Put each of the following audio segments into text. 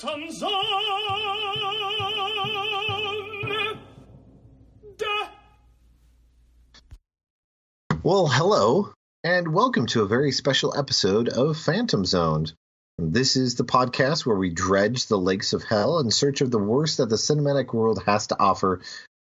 Phantom Zone. Well, hello, and welcome to a very special episode of Phantom Zone. This is the podcast where we dredge the lakes of hell in search of the worst that the cinematic world has to offer,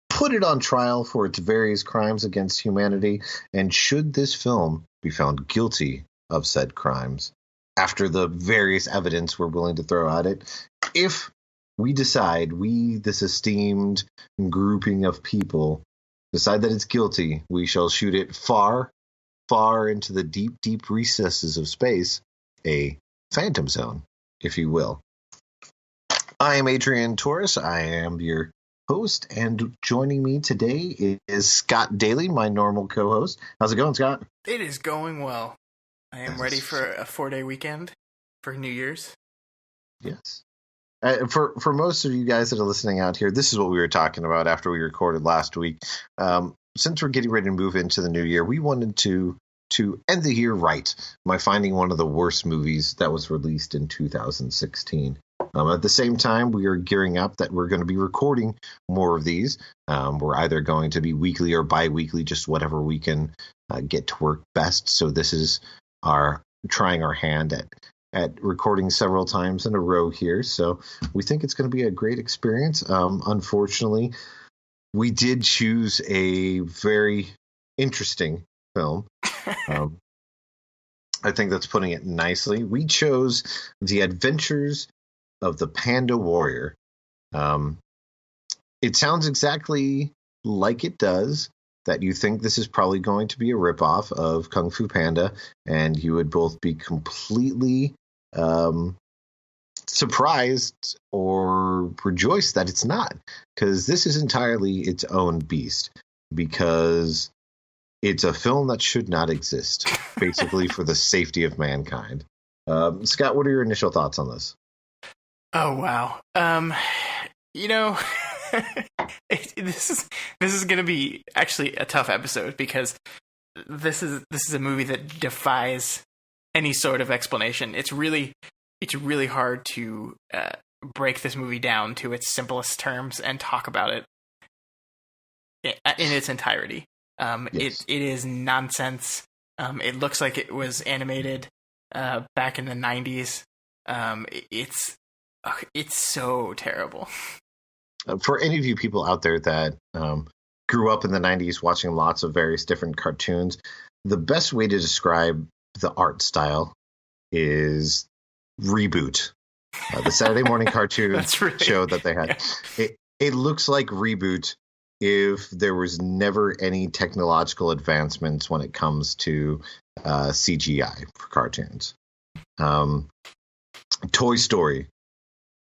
put it on trial for its various crimes against humanity, and should this film be found guilty of said crimes, after the various evidence we're willing to throw at it, if we decide, this esteemed grouping of people, decide that it's guilty, we shall shoot it far, far into the deep, deep recesses of space, a phantom zone, if you will. I am Adrian Torres. I am your host, and joining me today is Scott Daly, my normal co-host. How's it going, Scott? It is going well. I am ready for a 4-day weekend for New Year's. Yes. For most of you guys that are listening out here, this is what we were talking about after we recorded last week. Since we're getting ready to move into the new year, we wanted to end the year right by finding one of the worst movies that was released in 2016. At the same time, we are gearing up that we're going to be recording more of these. We're either going to be weekly or bi-weekly, just whatever we can get to work best. So this is trying our hand at recording several times in a row here. So we think it's going to be a great experience. Unfortunately, we did choose a very interesting film. I think that's putting it nicely. We chose The Adventures of the Panda Warrior. It sounds exactly like it does, that you think this is probably going to be a ripoff of Kung Fu Panda, and you would both be completely surprised or rejoiced that it's not, because this is entirely its own beast, because it's a film that should not exist, basically for the safety of mankind. Scott, what are your initial thoughts on this? Oh, wow. This is going to be actually a tough episode, because this is a movie that defies any sort of explanation. It's really hard to break this movie down to its simplest terms and talk about it in its entirety. Yes. It is nonsense. It looks like it was animated back in the 90s. It's so terrible. For any of you people out there that grew up in the 90s watching lots of various different cartoons, the best way to describe the art style is Reboot. The Saturday morning cartoon show that they had. Yeah. It looks like Reboot if there was never any technological advancements when it comes to CGI for cartoons. Toy Story.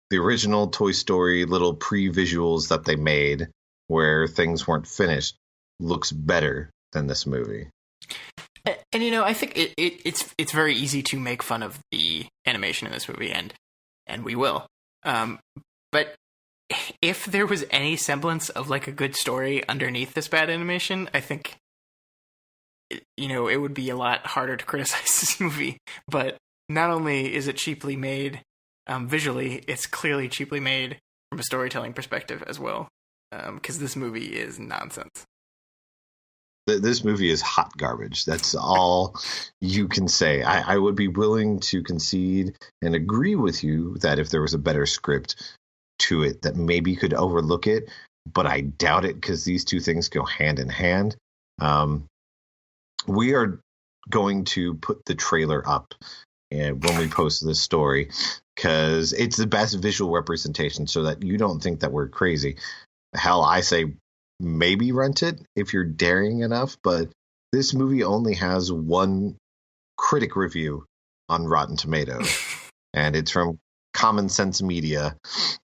The original Toy Story little pre-visuals that they made where things weren't finished looks better than this movie. And I think it's very easy to make fun of the animation in this movie, and we will. But if there was any semblance of like a good story underneath this bad animation, I think it would be a lot harder to criticize this movie. But not only is it cheaply made visually, it's clearly cheaply made from a storytelling perspective as well, because this movie is nonsense. This movie is hot garbage. That's all you can say. I would be willing to concede and agree with you that if there was a better script to it, that maybe could overlook it, but I doubt it, because these two things go hand in hand. We are going to put the trailer up when we post this story, because it's the best visual representation, so that you don't think that we're crazy. Hell, I say maybe rent it if you're daring enough, but this movie only has one critic review on Rotten Tomatoes, and it's from Common Sense Media,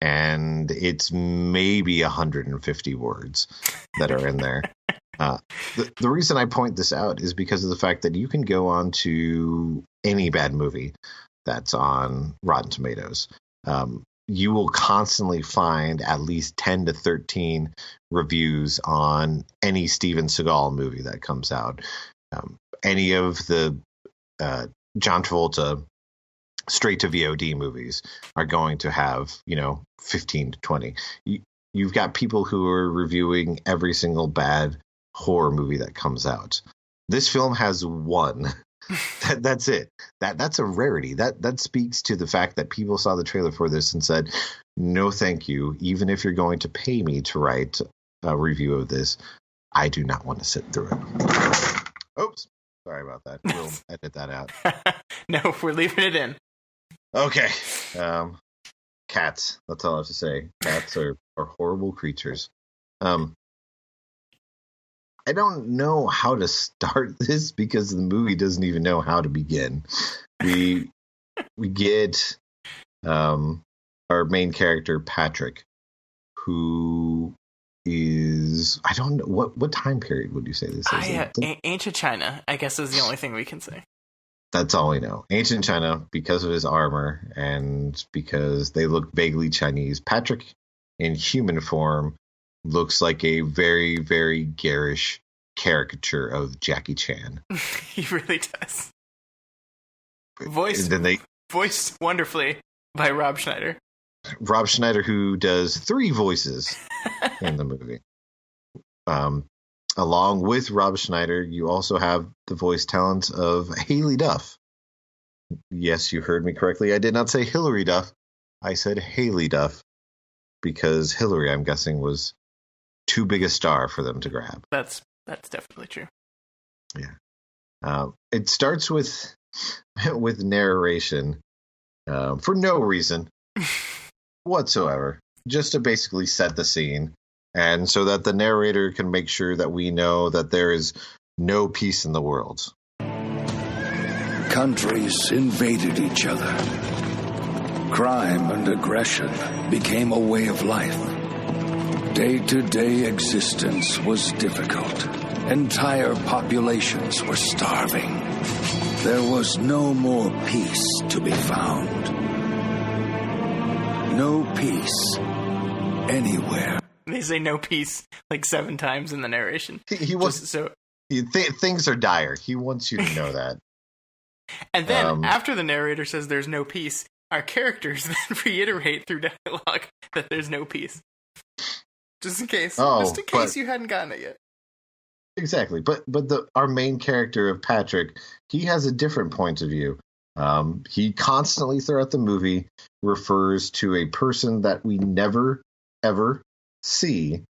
and it's maybe 150 words that are in there. The reason I point this out is because of the fact that you can go on to any bad movie that's on Rotten Tomatoes. You will constantly find at least 10 to 13 reviews on any Steven Seagal movie that comes out. Any of the John Travolta straight to VOD movies are going to have, 15 to 20. You've got people who are reviewing every single bad horror movie that comes out. This film has one. That's it. That's a rarity. That speaks to the fact that people saw the trailer for this and said, no, thank you. Even if you're going to pay me to write a review of this, I do not want to sit through it. Oops. Sorry about that. We'll edit that out. No, we're leaving it in. Okay. Cats. That's all I have to say. Cats are horrible creatures. I don't know how to start this because the movie doesn't even know how to begin. We get our main character, Patrick, who is, I don't know, what time period would you say this is? Ancient China, I guess, is the only thing we can say. That's all we know. Ancient China, because of his armor and because they look vaguely Chinese. Patrick, in human form, looks like a very, very garish caricature of Jackie Chan. He really does. Voiced wonderfully by Rob Schneider. Rob Schneider, who does 3 voices in the movie. Along with Rob Schneider, you also have the voice talent of Haley Duff. Yes, you heard me correctly. I did not say Hilary Duff. I said Haley Duff because Hillary, I'm guessing, was too big a star for them to grab. That's definitely true. Yeah. It starts with narration for no reason whatsoever, just to basically set the scene. And so that the narrator can make sure that we know that there is no peace in the world. Countries invaded each other. Crime and aggression became a way of life. Day-to-day existence was difficult. Entire populations were starving. There was no more peace to be found. No peace anywhere. They say no peace like 7 times in the narration. Things are dire. He wants you to know that. And then after the narrator says there's no peace, our characters then reiterate through dialogue that there's no peace. Just in case. You hadn't gotten it yet. Exactly. But our main character of Patrick, he has a different point of view. He constantly throughout the movie refers to a person that we never, ever see.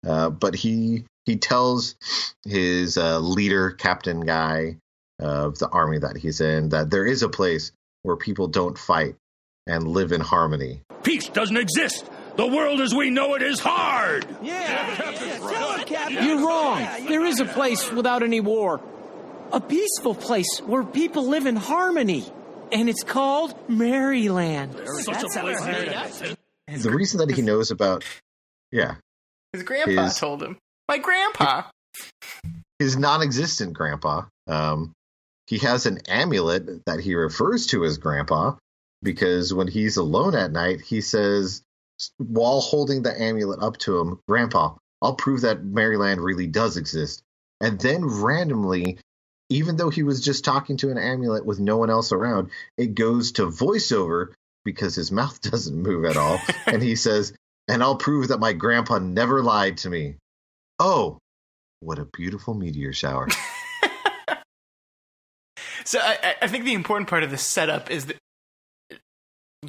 But he tells his leader, captain guy of the army that he's in, that there is a place where people don't fight and live in harmony. Peace doesn't exist. The world as we know it is hard. You're wrong. There is a place without any war. A peaceful place where people live in harmony. And it's called Maryland. The reason that he knows about... Yeah. His grandpa told him. My grandpa. His non-existent grandpa. He has an amulet that he refers to as grandpa because when he's alone at night, he says, while holding the amulet up to him, Grandpa, I'll prove that Maryland really does exist. And then randomly, even though he was just talking to an amulet with no one else around, it goes to voiceover because his mouth doesn't move at all. And he says, and I'll prove that my grandpa never lied to me. Oh, what a beautiful meteor shower. So I think the important part of this setup is that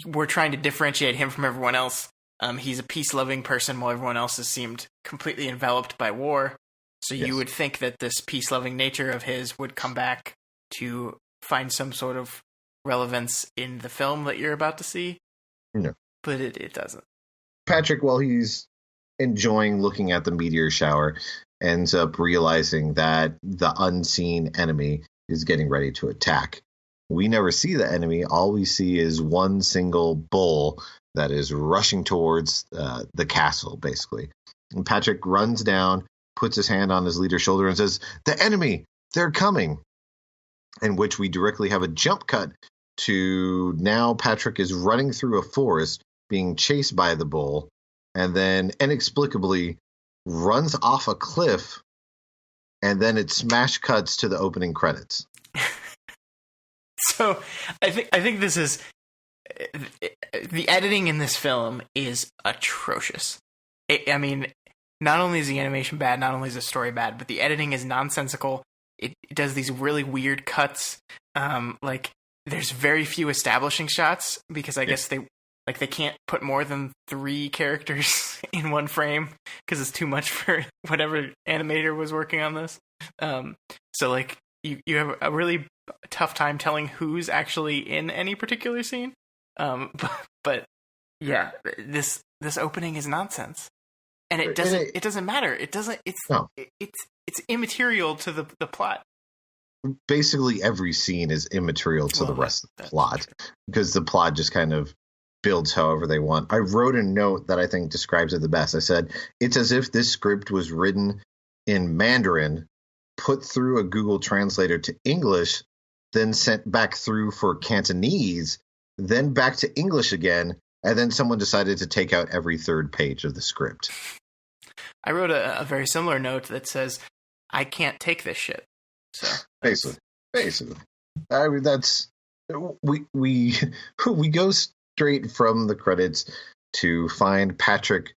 we're trying to differentiate him from everyone else. He's a peace-loving person while everyone else has seemed completely enveloped by war. So you would think that this peace-loving nature of his would come back to find some sort of relevance in the film that you're about to see. No. But it doesn't. Patrick, while he's enjoying looking at the meteor shower, ends up realizing that the unseen enemy is getting ready to attack. We never see the enemy. All we see is one single bull that is rushing towards the castle, basically. And Patrick runs down, puts his hand on his leader's shoulder and says, "The enemy, they're coming." In which we directly have a jump cut to now Patrick is running through a forest being chased by the bull and then inexplicably runs off a cliff, and then it smash cuts to the opening credits. So I think this is the editing in this film is atrocious. I mean, not only is the animation bad, not only is the story bad, but the editing is nonsensical. It does these really weird cuts. Like there's very few establishing shots because I guess they can't put more than 3 characters in one frame because it's too much for whatever animator was working on this. So like you have a really tough time telling who's actually in any particular scene. But yeah, this opening is nonsense, and it doesn't matter. It's immaterial to the plot. Basically, every scene is immaterial to the rest of the plot because the plot just kind of builds however they want. I wrote a note that I think describes it the best. I said, it's as if this script was written in Mandarin, put through a Google Translator to English, then sent back through for Cantonese, then back to English again, and then someone decided to take out every third page of the script. I wrote a very similar note that says, I can't take this shit. So basically. I mean, that's we go straight from the credits to find Patrick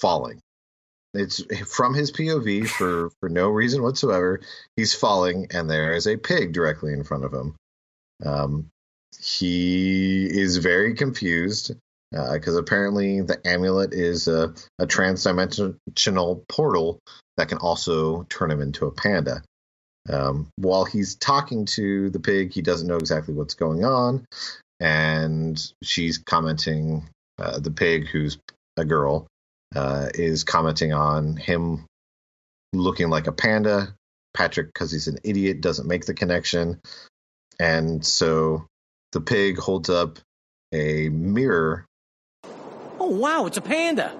falling. It's from his POV for no reason whatsoever. He's falling, and there is a pig directly in front of him. He is very confused because apparently the amulet is a trans-dimensional portal that can also turn him into a panda. While he's talking to the pig, he doesn't know exactly what's going on, and she's commenting, the pig, who's a girl, is commenting on him looking like a panda. Patrick, because he's an idiot, doesn't make the connection, and so the pig holds up a mirror. Oh, wow, it's a panda.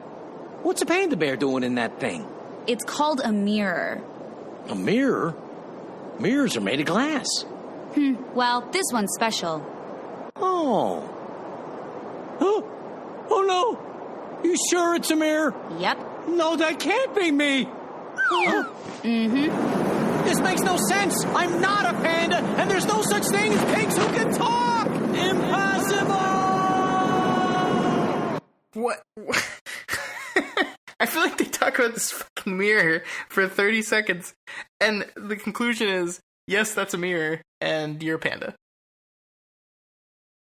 What's a panda bear doing in that thing? It's called a mirror. A mirror? Mirrors are made of glass. Well, this one's special. Oh. Oh, no. You sure it's a mirror? Yep. No, that can't be me. Mm-hmm. This makes no sense. I'm not a panda, and there's no such thing as pigs who can talk. Impossible. What? I feel like they talk about this fucking mirror for 30 seconds, and the conclusion is, yes, that's a mirror, and you're a panda.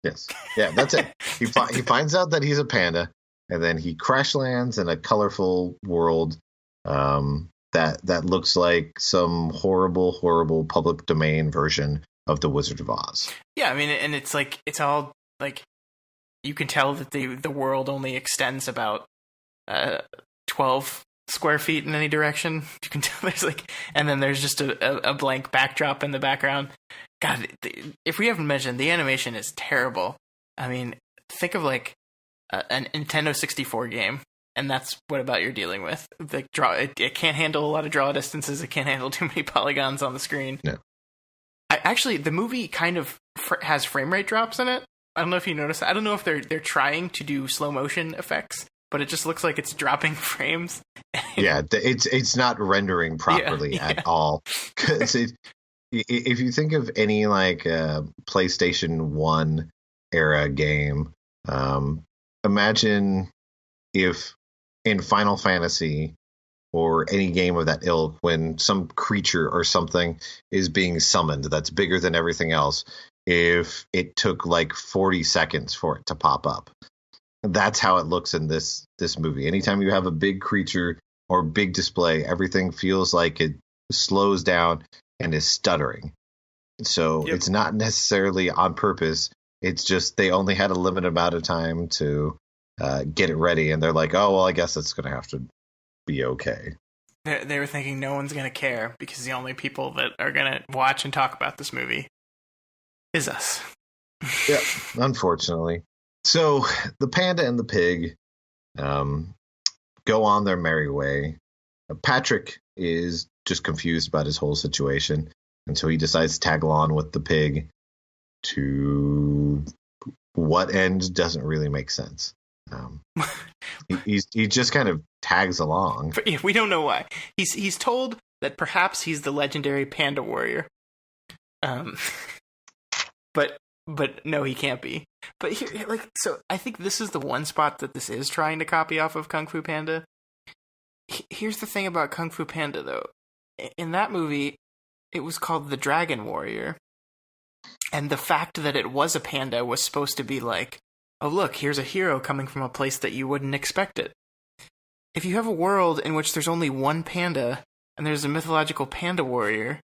Yes. Yeah, that's it. He finds out that he's a panda, and then he crash lands in a colorful world that looks like some horrible public domain version of The Wizard of Oz. Yeah, I mean, and it's like, it's all, like, you can tell that the world only extends about 12 square feet in any direction. You can tell there's like, and then there's just a blank backdrop in the background. God, if we haven't mentioned, the animation is terrible. I mean, think of like a Nintendo 64 game, and that's what about you're dealing with. Like it can't handle a lot of draw distances. It can't handle too many polygons on the screen. No. Actually, the movie kind of has frame rate drops in it. I don't know if you noticed. I don't know if they're trying to do slow motion effects, but it just looks like it's dropping frames. Yeah, it's not rendering properly at all. Because if you think of any like PlayStation 1 era game, imagine if in Final Fantasy or any game of that ilk, when some creature or something is being summoned that's bigger than everything else, if it took like 40 seconds for it to pop up. That's how it looks in this movie. Anytime you have a big creature or big display, everything feels like it slows down and is stuttering. So It's not necessarily on purpose. It's just they only had a limited amount of time to get it ready, and they're like, oh, well, I guess it's going to have to be okay. They were thinking no one's going to care because the only people that are going to watch and talk about this movie is us. Yeah, unfortunately. So the panda and the pig go on their merry way. Patrick is just confused about his whole situation, and so he decides to tag along with the pig to what end doesn't really make sense. He just kind of tags along. But we don't know why. He's told that perhaps he's the legendary Panda Warrior. but no, he can't be. But here, like, so I think this is the one spot that this is trying to copy off of Kung Fu Panda. Here's the thing about Kung Fu Panda, though. In that movie, it was called The Dragon Warrior. And the fact that it was a panda was supposed to be like, oh, look, here's a hero coming from a place that you wouldn't expect it. If you have a world in which there's only one panda, and there's a mythological panda warrior,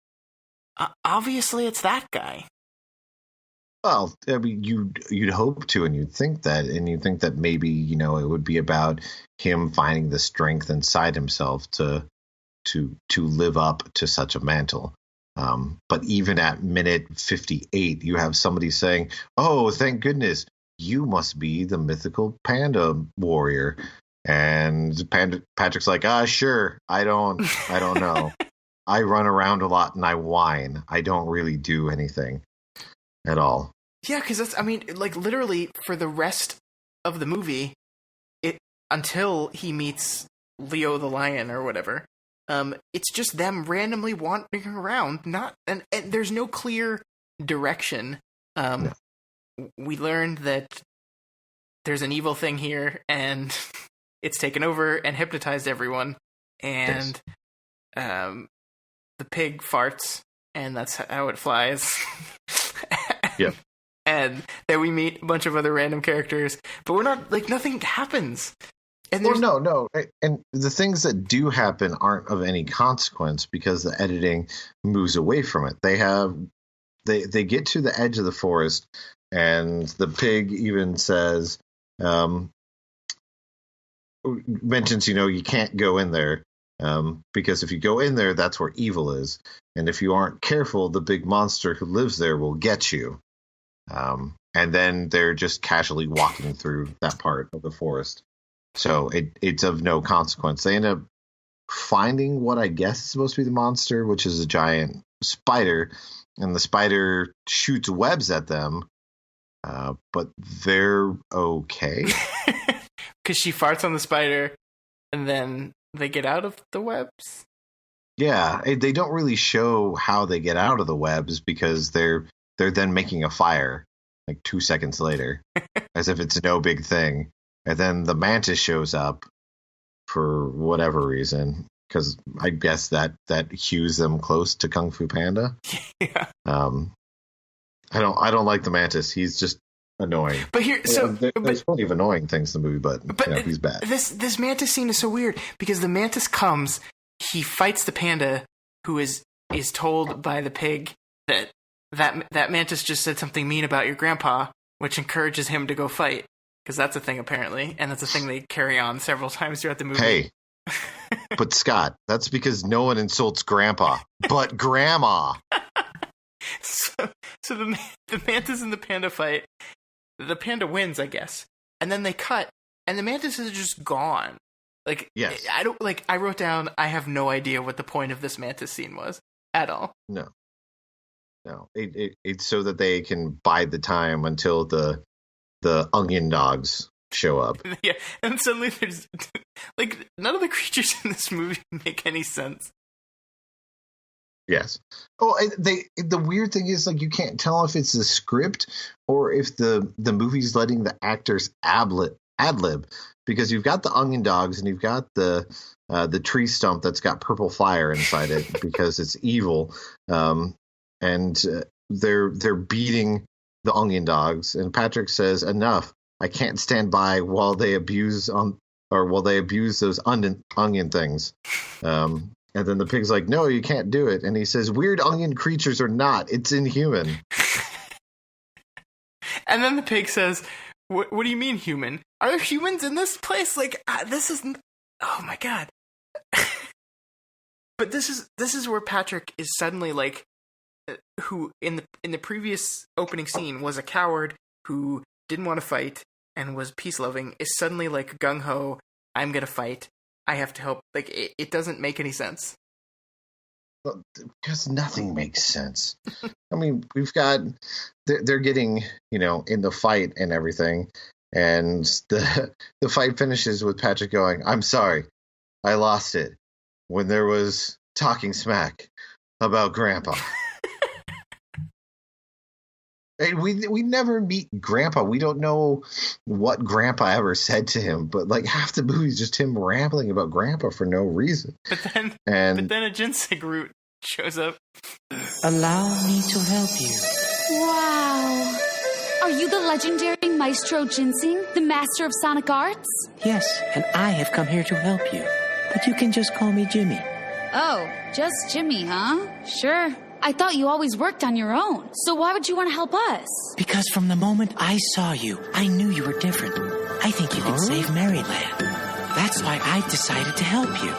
obviously it's that guy. Well, I mean, you'd hope to, and you'd think that maybe, you know, it would be about him finding the strength inside himself to live up to such a mantle. But even at minute 58, you have somebody saying, "Oh, thank goodness, you must be the mythical panda warrior." And Patrick's like, sure, I don't know. I run around a lot and I whine. I don't really do anything at all. Yeah, because that's, I mean, like, literally for the rest of the movie, until he meets Leo the lion or whatever, it's just them randomly wandering around, and there's no clear direction. No. We learned that there's an evil thing here, and it's taken over and hypnotized everyone, and the pig farts, and that's how it flies. Yep. And then we meet a bunch of other random characters, but we're not, like, nothing happens. And no. And the things that do happen aren't of any consequence because the editing moves away from it. They get to the edge of the forest, and the pig even says, mentions, you know, you can't go in there because if you go in there, that's where evil is. And if you aren't careful, the big monster who lives there will get you. And then they're just casually walking through that part of the forest. So it's of no consequence. They end up finding what I guess is supposed to be the monster, which is a giant spider. And the spider shoots webs at them. But they're okay. Because she farts on the spider, and then they get out of the webs? Yeah, they don't really show how they get out of the webs because they're then making a fire like 2 seconds later, as if it's no big thing. And then the mantis shows up for whatever reason, because I guess that hews them close to Kung Fu Panda. Yeah. I don't like the mantis. He's just annoying. But here, there's plenty of annoying things in the movie, but you know, he's bad. This mantis scene is so weird because the mantis comes, he fights the panda, who is told by the pig that mantis just said something mean about your grandpa, which encourages him to go fight, because that's a thing apparently, and that's a thing they carry on several times throughout the movie. Hey, but Scott, that's because no one insults grandpa, but grandma. So the mantis and the panda fight. The panda wins, I guess, and then they cut, and the mantis is just gone. Like, yes. I wrote down, I have no idea what the point of this mantis scene was at all. No. It's so that they can bide the time until the onion dogs show up. Yeah, and suddenly there's like none of the creatures in this movie make any sense. Yes. Oh, the weird thing is, like, you can't tell if it's the script or if the movie's letting the actors ad-lib, because you've got the onion dogs and you've got the tree stump that's got purple fire inside it because it's evil. And they're beating the onion dogs, and Patrick says, "Enough! I can't stand by while they abuse those onion things." And then the pig's like, "No, you can't do it." And he says, "Weird onion creatures or not, it's inhuman." And then the pig says, "What do you mean human? Are there humans in this place? Like, this isn't. Oh my god!" But this is where Patrick is suddenly like, who in the previous opening scene was a coward who didn't want to fight and was peace loving, is suddenly like gung ho. I'm gonna fight. I have to help. Like, it doesn't make any sense. Because nothing makes sense. I mean, we've got they're getting, you know, in the fight and everything, and the fight finishes with Patrick going, "I'm sorry, I lost it when there was talking smack about Grandpa." And we never meet Grandpa. We don't know what Grandpa ever said to him, but like half the movie is just him rambling about Grandpa for no reason. But then a ginseng root shows up. Allow me to help you. Wow. Are you the legendary Maestro Ginseng, the master of sonic arts? Yes, and I have come here to help you. But you can just call me Jimmy. Oh, just Jimmy, huh? Sure. I thought you always worked on your own. So why would you want to help us? Because from the moment I saw you, I knew you were different. I think you can save Maryland. That's why I've decided to help you.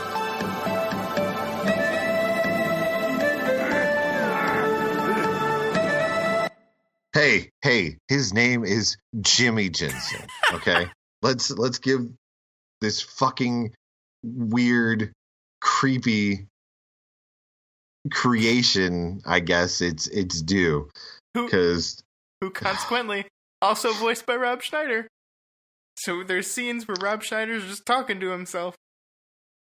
Hey, his name is Jimmy Ginseng, okay? Let's give this fucking weird, creepy creation, I guess it's due. Who consequently also voiced by Rob Schneider. So there's scenes where Rob Schneider's just talking to himself.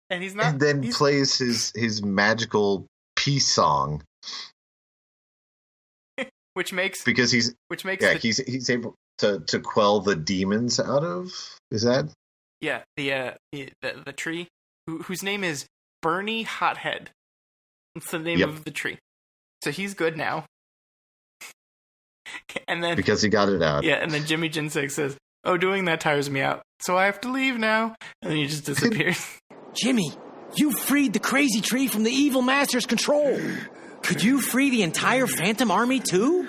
And he's not. And then plays his magical peace song. Which makes he's able to quell the demons out of, is that? Yeah, the tree whose name is Bernie Hothead. It's the name of the tree. So he's good now. And then because he got it out. Yeah, and then Jimmy Ginseng says, "Oh, doing that tires me out, so I have to leave now." And then he just disappears. Jimmy, you freed the crazy tree from the evil master's control. Could you free the entire Phantom Army too?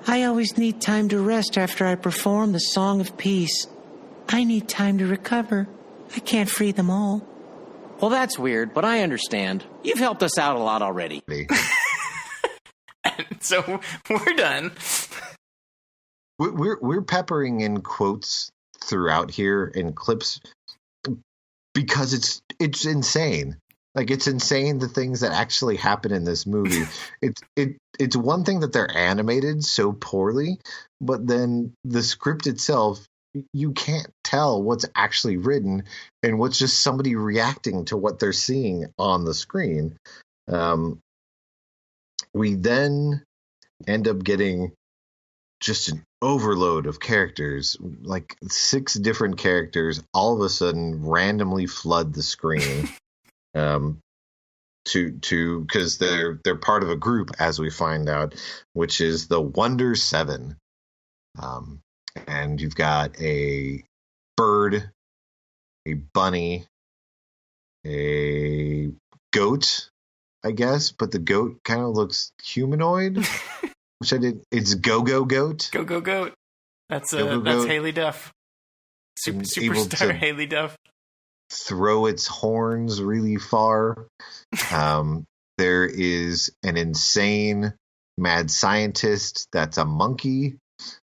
I always need time to rest after I perform the Song of Peace. I need time to recover. I can't free them all. Well, that's weird, but I understand. You've helped us out a lot already. And so we're done. We're peppering in quotes throughout here in clips because it's insane. Like, it's insane the things that actually happen in this movie. It's one thing that they're animated so poorly, but then the script itself, you can't tell what's actually written and what's just somebody reacting to what they're seeing on the screen. We then end up getting just an overload of characters, like 6 different characters all of a sudden randomly flood the screen. Because they're part of a group, as we find out, which is the Wonder Seven. And you've got a bird, a bunny, a goat, I guess, but the goat kind of looks humanoid, which I did. It's Go-Go Goat. Go-Go Goat. That's Haley Duff. Superstar Haley Duff. Throw its horns really far. There is an insane mad scientist that's a monkey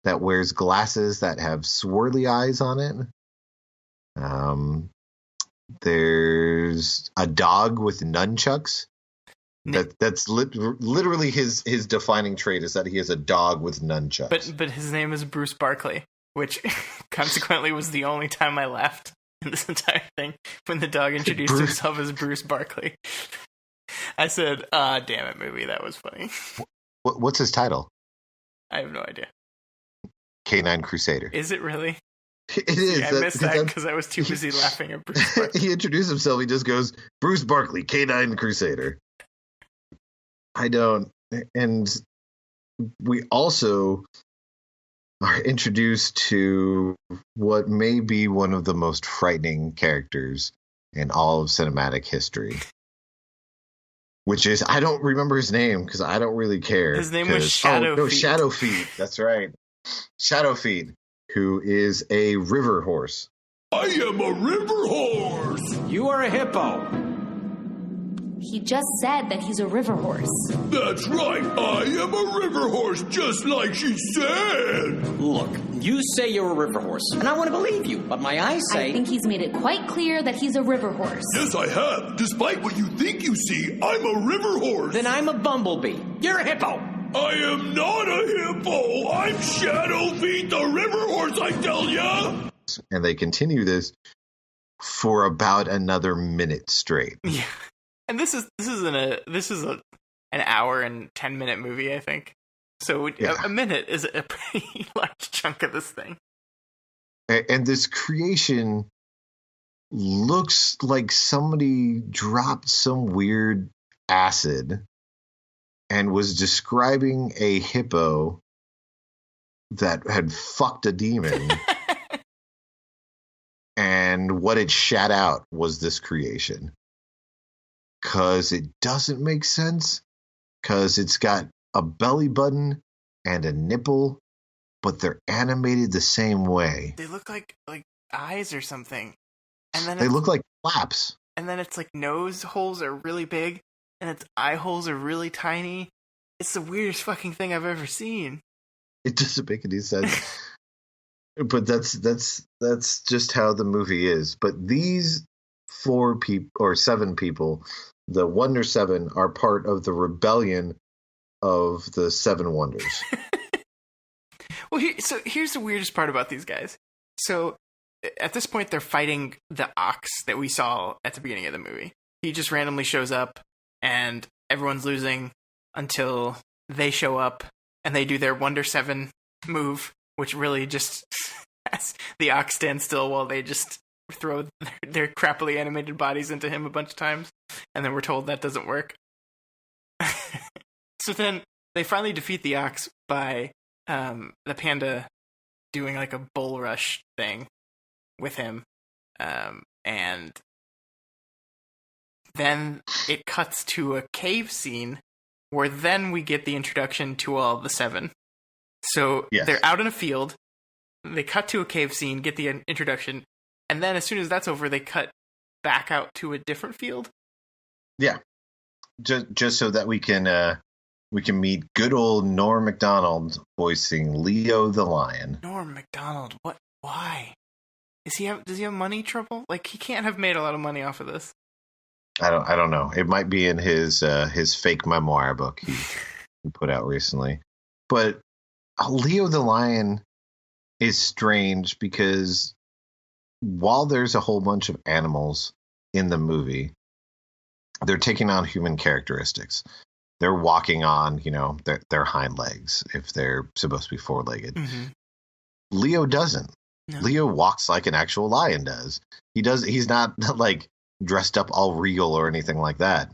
that wears glasses that have swirly eyes on it. There's a dog with nunchucks. That's literally his defining trait is that he is a dog with nunchucks. But his name is Bruce Barkley, which consequently was the only time I laughed in this entire thing when the dog introduced himself as Bruce Barkley. I said, damn it, movie, that was funny. What's his title? I have no idea. Canine Crusader. Is it really? It is. I missed that because I was too busy laughing at Bruce Barkley. He introduced himself. He just goes, Bruce Barkley, Canine Crusader. I don't. And we also are introduced to what may be one of the most frightening characters in all of cinematic history. Which is, I don't remember his name because I don't really care. His name was Shadowfeet. Shadowfeet. That's right. Shadowfeet, who is a river horse. I am a river horse. You are a hippo. He just said that he's a river horse. That's right. I am a river horse, just like she said. Look, you say you're a river horse, and I want to believe you, but my eyes say... I think he's made it quite clear that he's a river horse. Yes, I have. Despite what you think you see, I'm a river horse. Then I'm a bumblebee. You're a hippo. I am not a hippo. I'm Shadowfeet, the river horse, I tell ya. And they continue this for about another minute straight. Yeah. And this is an hour and 10-minute movie, I think. So a minute is a pretty large chunk of this thing. And this creation looks like somebody dropped some weird acid and was describing a hippo that had fucked a demon. And what it shat out was this creation. Because it doesn't make sense. Because it's got a belly button and a nipple, but they're animated the same way. They look like eyes or something. And then they look like flaps. And then it's like nose holes are really big, and its eye holes are really tiny. It's the weirdest fucking thing I've ever seen. It doesn't make any sense. But that's just how the movie is. But these 4 people or 7 people, the Wonder 7, are part of the rebellion of the 7 Wonders. Well, here's the weirdest part about these guys. So at this point, they're fighting the ox that we saw at the beginning of the movie. He just randomly shows up, and everyone's losing until they show up, and they do their Wonder 7 move, which really just has the ox stand still while they just throw their crappily animated bodies into him a bunch of times, and then we're told that doesn't work. So then they finally defeat the ox by the panda doing like a bull rush thing with him, and then it cuts to a cave scene where then we get the introduction to all the 7. So they're out in a field, they cut to a cave scene, get the introduction, and then as soon as that's over, they cut back out to a different field. Yeah, just so that we can meet good old Norm Macdonald voicing Leo the lion. Norm Macdonald, what? Why? Does he have money trouble? Like, he can't have made a lot of money off of this. I don't know. It might be in his fake memoir book he put out recently. But Leo the lion is strange because while there's a whole bunch of animals in the movie, they're taking on human characteristics. They're walking on, their hind legs if they're supposed to be 4-legged. Mm-hmm. Leo doesn't. No. Leo walks like an actual lion does. He's not like dressed up all regal or anything like that.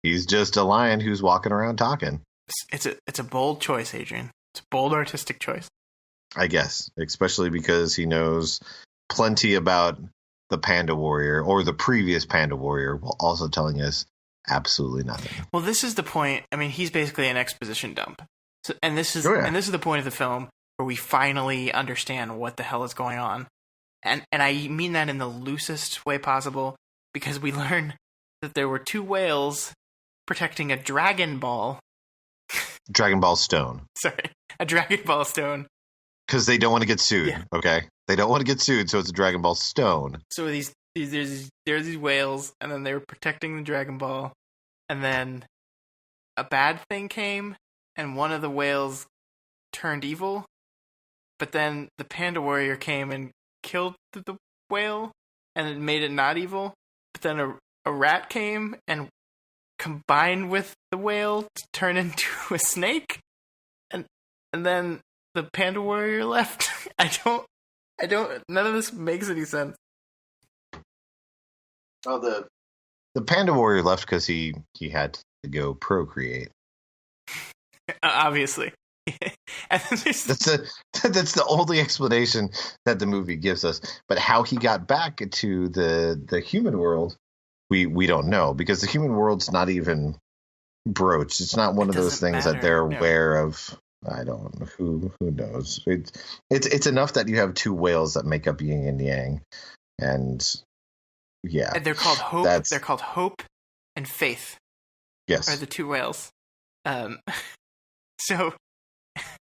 He's just a lion who's walking around talking. It's a bold choice, Adrian. It's a bold artistic choice. I guess, especially because he knows plenty about the Panda Warrior or the previous Panda Warrior, while also telling us absolutely nothing. Well, this is the point. I mean, he's basically an exposition dump. So, and this is the point of the film where we finally understand what the hell is going on. And I mean that in the loosest way possible, because we learn that there were 2 whales protecting a Dragon Ball. Dragon Ball Stone. Sorry, a Dragon Ball Stone. Because they don't want to get sued, okay? They don't want to get sued, so it's a Dragon Ball Stone. So there's these whales, and then they were protecting the Dragon Ball, and then a bad thing came, and one of the whales turned evil, but then the Panda Warrior came and killed the whale, and it made it not evil, but then a rat came and combined with the whale to turn into a snake, and then the Panda Warrior left. I don't, none of this makes any sense. Oh, the Panda Warrior left because he had to go procreate. Obviously. And then that's the only explanation that the movie gives us. But how he got back to the human world, we don't know, because the human world's not even broached. It's not one of those things that they're aware of. I don't know. Who knows? It's enough that you have 2 whales that make up yin and yang, and yeah, and they're called Hope. They're called Hope and Faith. Yes, are the 2 whales. So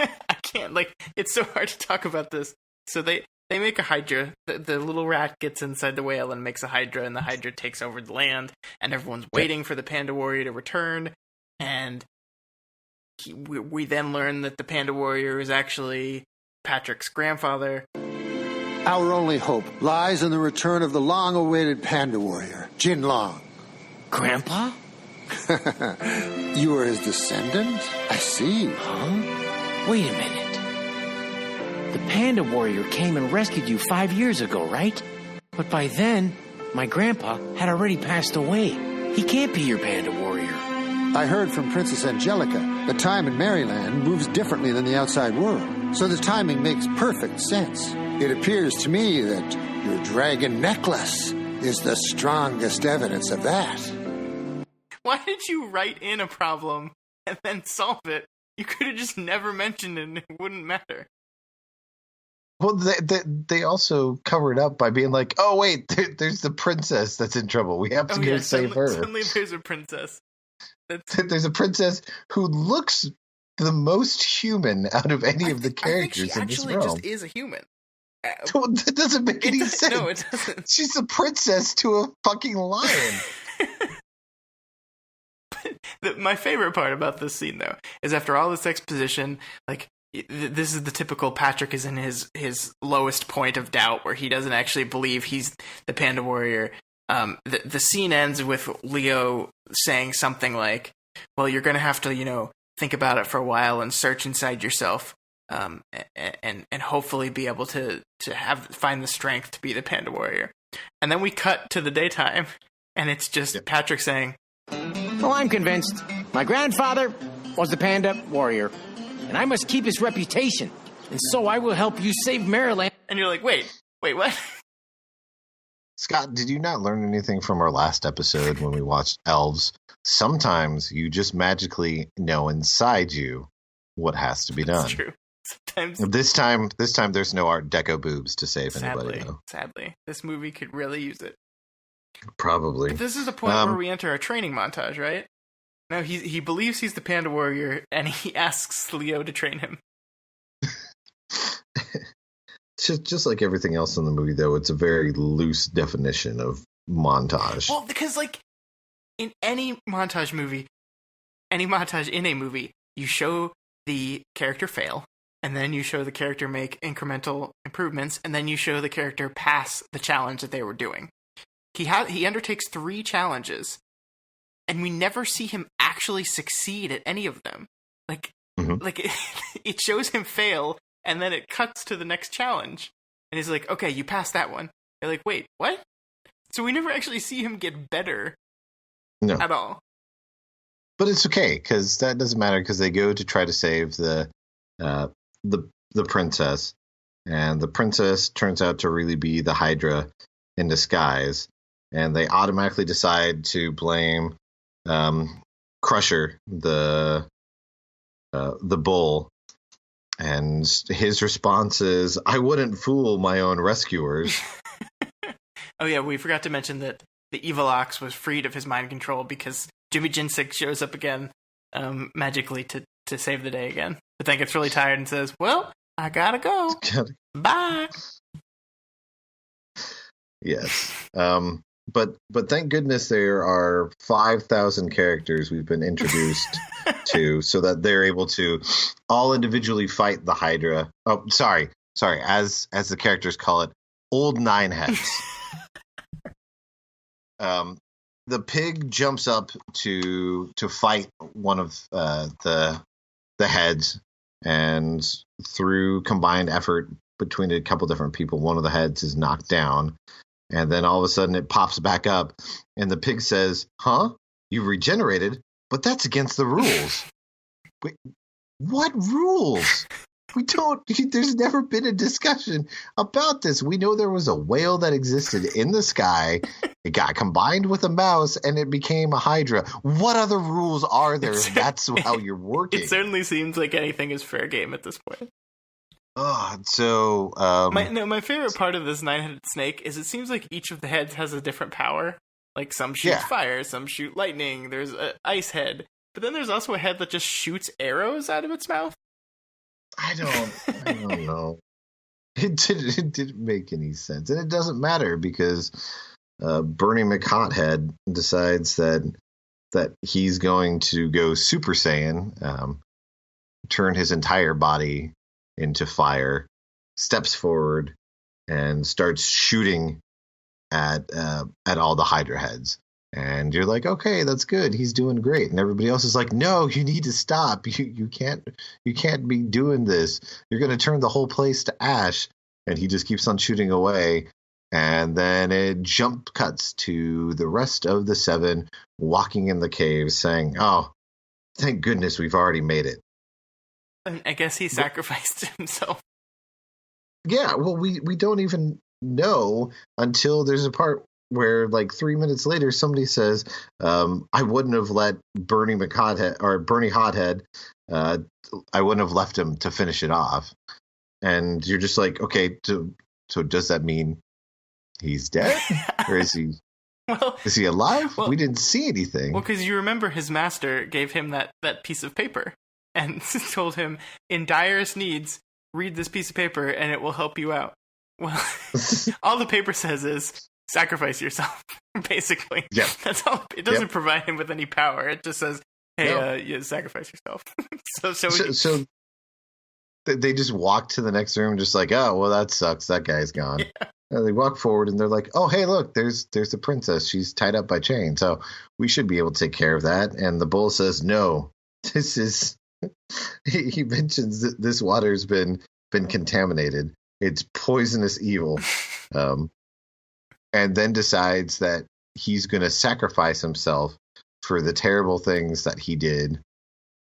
I can't, it's so hard to talk about this. So they make a Hydra. The little rat gets inside the whale and makes a Hydra, and the Hydra takes over the land, and everyone's waiting for the Panda Warrior to return, and we then learn that the Panda Warrior is actually Patrick's grandfather. Our only hope lies in the return of the long-awaited Panda Warrior, Jin Long. Grandpa? You are his descendant? I see. Huh? Wait a minute. The Panda Warrior came and rescued you 5 years ago, right? But by then, my grandpa had already passed away. He can't be your Panda Warrior. I heard from Princess Angelica that time in Maryland moves differently than the outside world, so the timing makes perfect sense. It appears to me that your dragon necklace is the strongest evidence of that. Why did you write in a problem and then solve it? You could have just never mentioned it and it wouldn't matter. Well, they also cover it up by being like, oh, wait, there's the princess that's in trouble. We have to go save her. Suddenly there's a princess. There's a princess who looks the most human out of any of the characters in this realm. I think she actually just is a human. That doesn't make any sense. No, it doesn't. She's a princess to a fucking lion. My favorite part about this scene, though, is after all this exposition, like, this is the typical Patrick is in his lowest point of doubt where he doesn't actually believe he's the Panda Warrior. The scene ends with Leo saying something like, well, you're going to have to, think about it for a while and search inside yourself, and hopefully be able to find the strength to be the Panda Warrior. And then we cut to the daytime, and it's just Patrick saying, well, I'm convinced. My grandfather was the Panda Warrior, and I must keep his reputation, and so I will help you save Maryland. And you're like, wait, what? Scott, did you not learn anything from our last episode when we watched Elves? Sometimes you just magically know inside you what has to be done. That's true. Sometimes. This time there's no Art Deco boobs to save anybody, though. Sadly. This movie could really use it. Probably. But this is the point where we enter a training montage, right? No, he believes he's the Panda Warrior, and he asks Leo to train him. Just like everything else in the movie, though, it's a very loose definition of montage. Well, because, like, in any montage in a movie, you show the character fail, and then you show the character make incremental improvements, and then you show the character pass the challenge that they were doing. He undertakes 3 challenges, and we never see him actually succeed at any of them. Like, it shows him fail, and then it cuts to the next challenge. And he's like, okay, you passed that one. You're like, wait, what? So we never actually see him get better at all. But it's okay, because that doesn't matter, because they go to try to save the princess. And the princess turns out to really be the Hydra in disguise. And they automatically decide to blame Crusher, the bull. And his response is, I wouldn't fool my own rescuers. Oh, yeah, we forgot to mention that the evil ox was freed of his mind control because Jimmy Jinsik shows up again magically to save the day again. But then gets really tired and says, well, I gotta go. Bye. Yes. But thank goodness there are 5,000 characters we've been introduced to, so that they're able to all individually fight the Hydra. Oh, sorry, as the characters call it, old nine heads. The pig jumps up to fight one of the heads, and through combined effort between a couple different people, one of the heads is knocked down. And then all of a sudden it pops back up, and the pig says, huh? You regenerated? But that's against the rules. Wait, what rules? There's never been a discussion about this. We know there was a whale that existed in the sky. It got combined with a mouse, and it became a Hydra. What other rules are there if that's how you're working? It certainly seems like anything is fair game at this point. My favorite part of this 9-headed snake is it seems like each of the heads has a different power. Like some shoot fire, some shoot lightning. There's an ice head, but then there's also a head that just shoots arrows out of its mouth. I don't know. It didn't make any sense, and it doesn't matter because Bernie McHothead decides that he's going to go Super Saiyan, turn his entire body into fire, steps forward, and starts shooting at all the Hydra heads. And you're like, okay, that's good. He's doing great. And everybody else is like, no, you need to stop. You can't be doing this. You're going to turn the whole place to ash. And he just keeps on shooting away. And then it jump cuts to the rest of the 7 walking in the cave saying, oh, thank goodness we've already made it. And I guess he sacrificed himself. Yeah, well, we don't even know until there's a part where, like, 3 minutes later, somebody says, I wouldn't have let Bernie Hothead, I wouldn't have left him to finish it off. And you're just like, okay, so does that mean he's dead? Or is he alive? Well, we didn't see anything. Well, because you remember his master gave him that piece of paper and told him, in direst needs, read this piece of paper and it will help you out. Well, all the paper says is, sacrifice yourself, basically. Yeah. That's all. It doesn't provide him with any power. It just says, hey, you sacrifice yourself. So they just walk to the next room just like, oh, well, that sucks. That guy's gone. Yeah. And they walk forward and they're like, oh, hey, look, there's the princess. She's tied up by chain. So we should be able to take care of that. And the bull says, no, this is, he mentions that this water's been contaminated. It's poisonous evil. And then decides that he's going to sacrifice himself for the terrible things that he did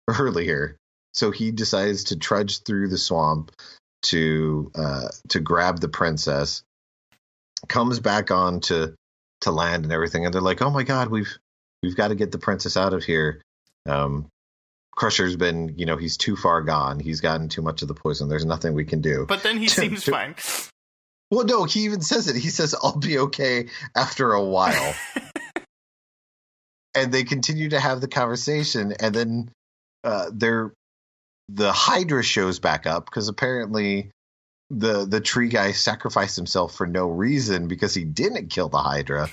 earlier. So he decides to trudge through the swamp to grab the princess, comes back on to land and everything. And they're like, oh my God, we've got to get the princess out of here. Crusher's been, he's too far gone. He's gotten too much of the poison. There's nothing we can do. But then he seems fine. Well, no, he even says it. He says, I'll be okay after a while. And they continue to have the conversation. And then the Hydra shows back up because apparently the tree guy sacrificed himself for no reason because he didn't kill the Hydra.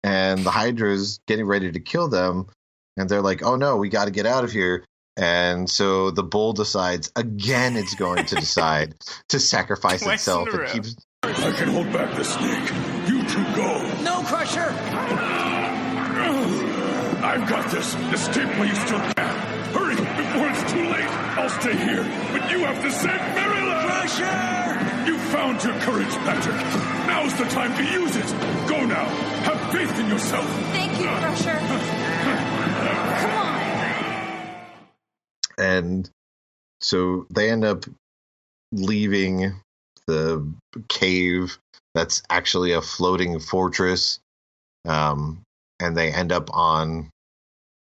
And the Hydra's getting ready to kill them. And they're like, oh, no, we got to get out of here. And so the bull decides again it's going to decide to sacrifice itself. And keeps... I can hold back the snake. You two go. No, Crusher! I've got this. Escape while you still can. Hurry before it's too late. I'll stay here, but you have to save Maryland. Crusher! You found your courage, Patrick. Now's the time to use it. Go now. Have faith in yourself. Thank you, Crusher. Come on. And so they end up leaving the cave that's actually a floating fortress. And they end up on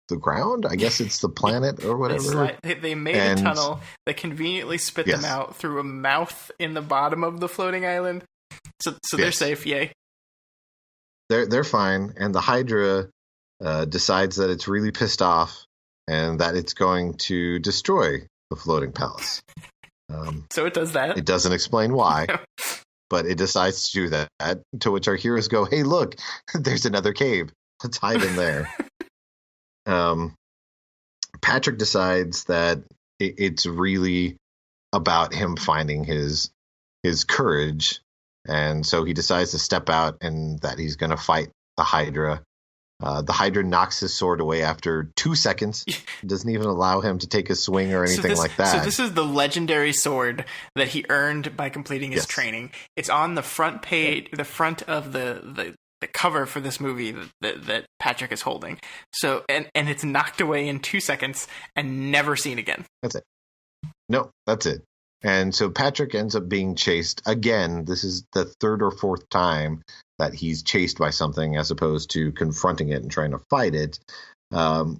the ground. I guess it's the planet or whatever. They made a tunnel that conveniently spit them out through a mouth in the bottom of the floating island. So they're safe, yay. They're fine. And the Hydra decides that it's really pissed off and that it's going to destroy the floating palace. So it does that. It doesn't explain why, but it decides to do that, to which our heroes go, hey, look, there's another cave. Let's hide in there. Patrick decides that it's really about him finding his courage, and so he decides to step out and that he's going to fight the Hydra. The Hydra knocks his sword away after 2 seconds. Doesn't even allow him to take a swing or anything like that. So this is the legendary sword that he earned by completing his training. It's on the front page, the front of the cover for this movie that Patrick is holding. So and it's knocked away in 2 seconds and never seen again. That's it. No, that's it. And so Patrick ends up being chased again. This is the 3rd or 4th time that he's chased by something as opposed to confronting it and trying to fight it. The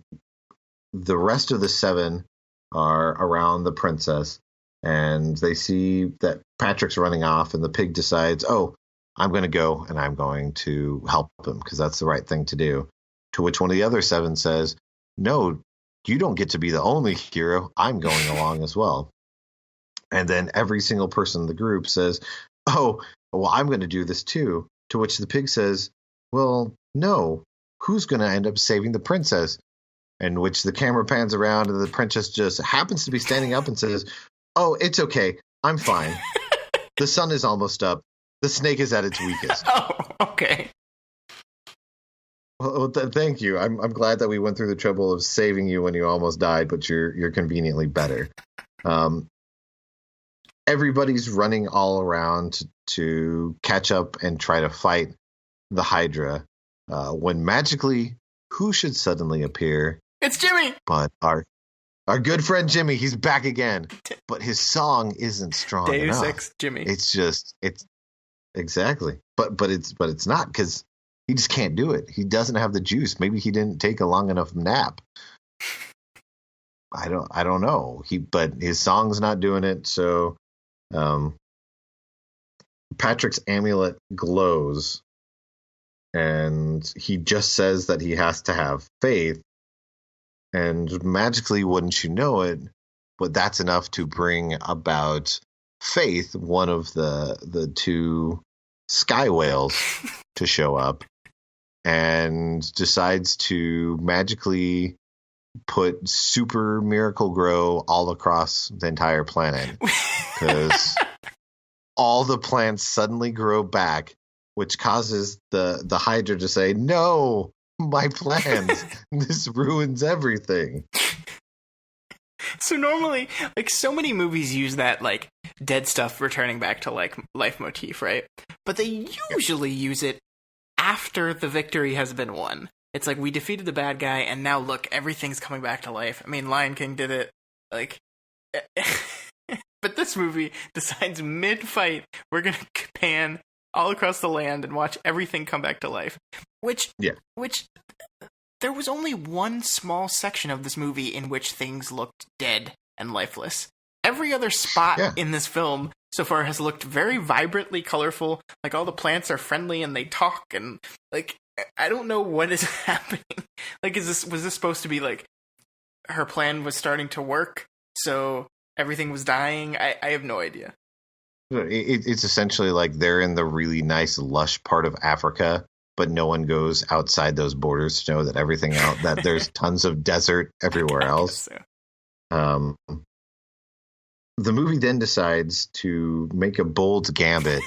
rest of the 7 are around the princess, and they see that Patrick's running off, and the pig decides, oh, I'm going to go and I'm going to help him because that's the right thing to do. To which one of the other 7 says, no, you don't get to be the only hero. I'm going along as well. And then every single person in the group says, oh, well, I'm going to do this too. To which the pig says, well, no, who's going to end up saving the princess? In which the camera pans around and the princess just happens to be standing up and says, oh, it's okay. I'm fine. The sun is almost up. The snake is at its weakest. Oh, okay. Well, thank you. I'm glad that we went through the trouble of saving you when you almost died, but you're conveniently better. Everybody's running all around to catch up and try to fight the Hydra. When magically, who should suddenly appear? It's Jimmy! But our good friend Jimmy. He's back again. But his song isn't strong enough. Deus Ex Jimmy. It's exactly. But it's not, because he just can't do it. He doesn't have the juice. Maybe he didn't take a long enough nap. I don't know. But his song's not doing it, so Patrick's amulet glows, and he just says that he has to have faith, and magically, wouldn't you know it, but that's enough to bring about Faith, one of the two sky whales, to show up, and decides to magically put super miracle grow all across the entire planet, because all the plants suddenly grow back, which causes the Hydra to say, "No, my plans, this ruins everything." So normally, like, so many movies use that, like, dead stuff returning back to, like, life motif, right? But they usually use it after the victory has been won. It's like, we defeated the bad guy, and now look, everything's coming back to life. I mean, Lion King did it, like... But this movie decides mid-fight, we're gonna pan all across the land and watch everything come back to life. Which, there was only one small section of this movie in which things looked dead and lifeless. Every other spot in this film so far has looked very vibrantly colorful. Like, all the plants are friendly and they talk, and, like, I don't know what is happening. Like, was this supposed to be, like, her plan was starting to work, so everything was dying? I have no idea. It's essentially like they're in the really nice, lush part of Africa, but no one goes outside those borders to know that everything else, that there's tons of desert everywhere else. So. The movie then decides to make a bold gambit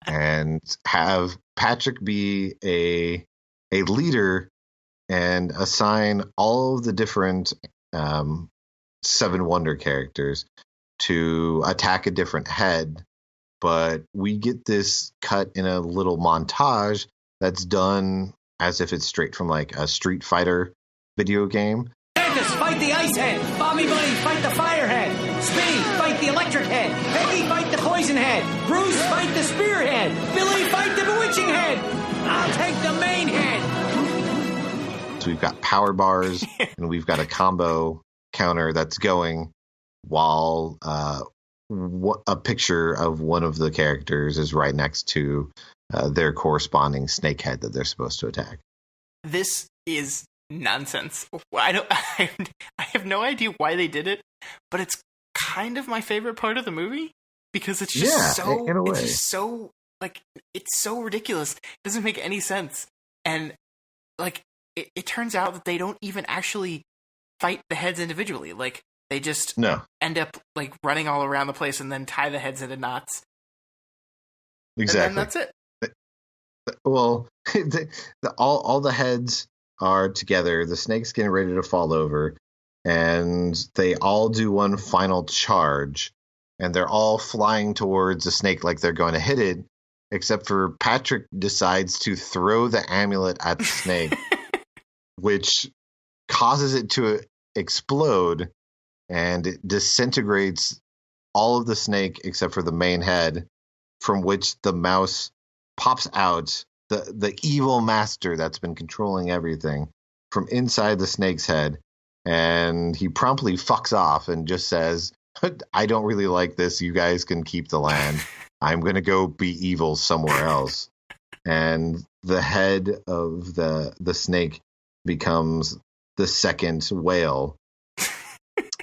and have Patrick be a leader and assign all of the different Seven Wonder characters to attack a different head. But we get this cut in a little montage that's done as if it's straight from, like, a Street Fighter video game. Candace, fight the ice head. Bobby Bunny, fight the fire head. Speed, fight the electric head. Peggy, fight the poison head. Bruce, fight the spear head. Billy, fight the bewitching head. I'll take the main head. So we've got power bars, and we've got a combo counter that's going while a picture of one of the characters is right next to their corresponding snake head that they're supposed to attack. This is nonsense. I have no idea why they did it, but it's kind of my favorite part of the movie, because it's just it's just so, like, it's so ridiculous. It doesn't make any sense. And, like, it turns out that they don't even actually fight the heads individually. Like, they just end up, like, running all around the place and then tie the heads into knots. Exactly. And then that's it. Well, all the heads are together. The snake's getting ready to fall over, and they all do one final charge, and they're all flying towards the snake like they're going to hit it, except for Patrick decides to throw the amulet at the snake, which causes it to explode, and it disintegrates all of the snake except for the main head, from which the mouse pops out, the evil master that's been controlling everything, from inside the snake's head, and he promptly fucks off and just says, "I don't really like this. You guys can keep the land. I'm going to go be evil somewhere else." And the head of the snake becomes the second whale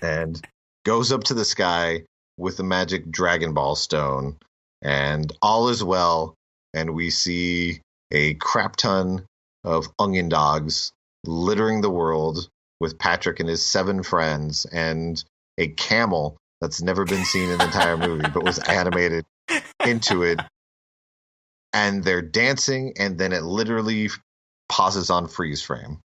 and goes up to the sky with the magic Dragon Ball stone, and all is well. And we see a crap ton of onion dogs littering the world with Patrick and his 7 friends, and a camel that's never been seen in the entire movie but was animated into it. And they're dancing, and then it literally pauses on freeze frame.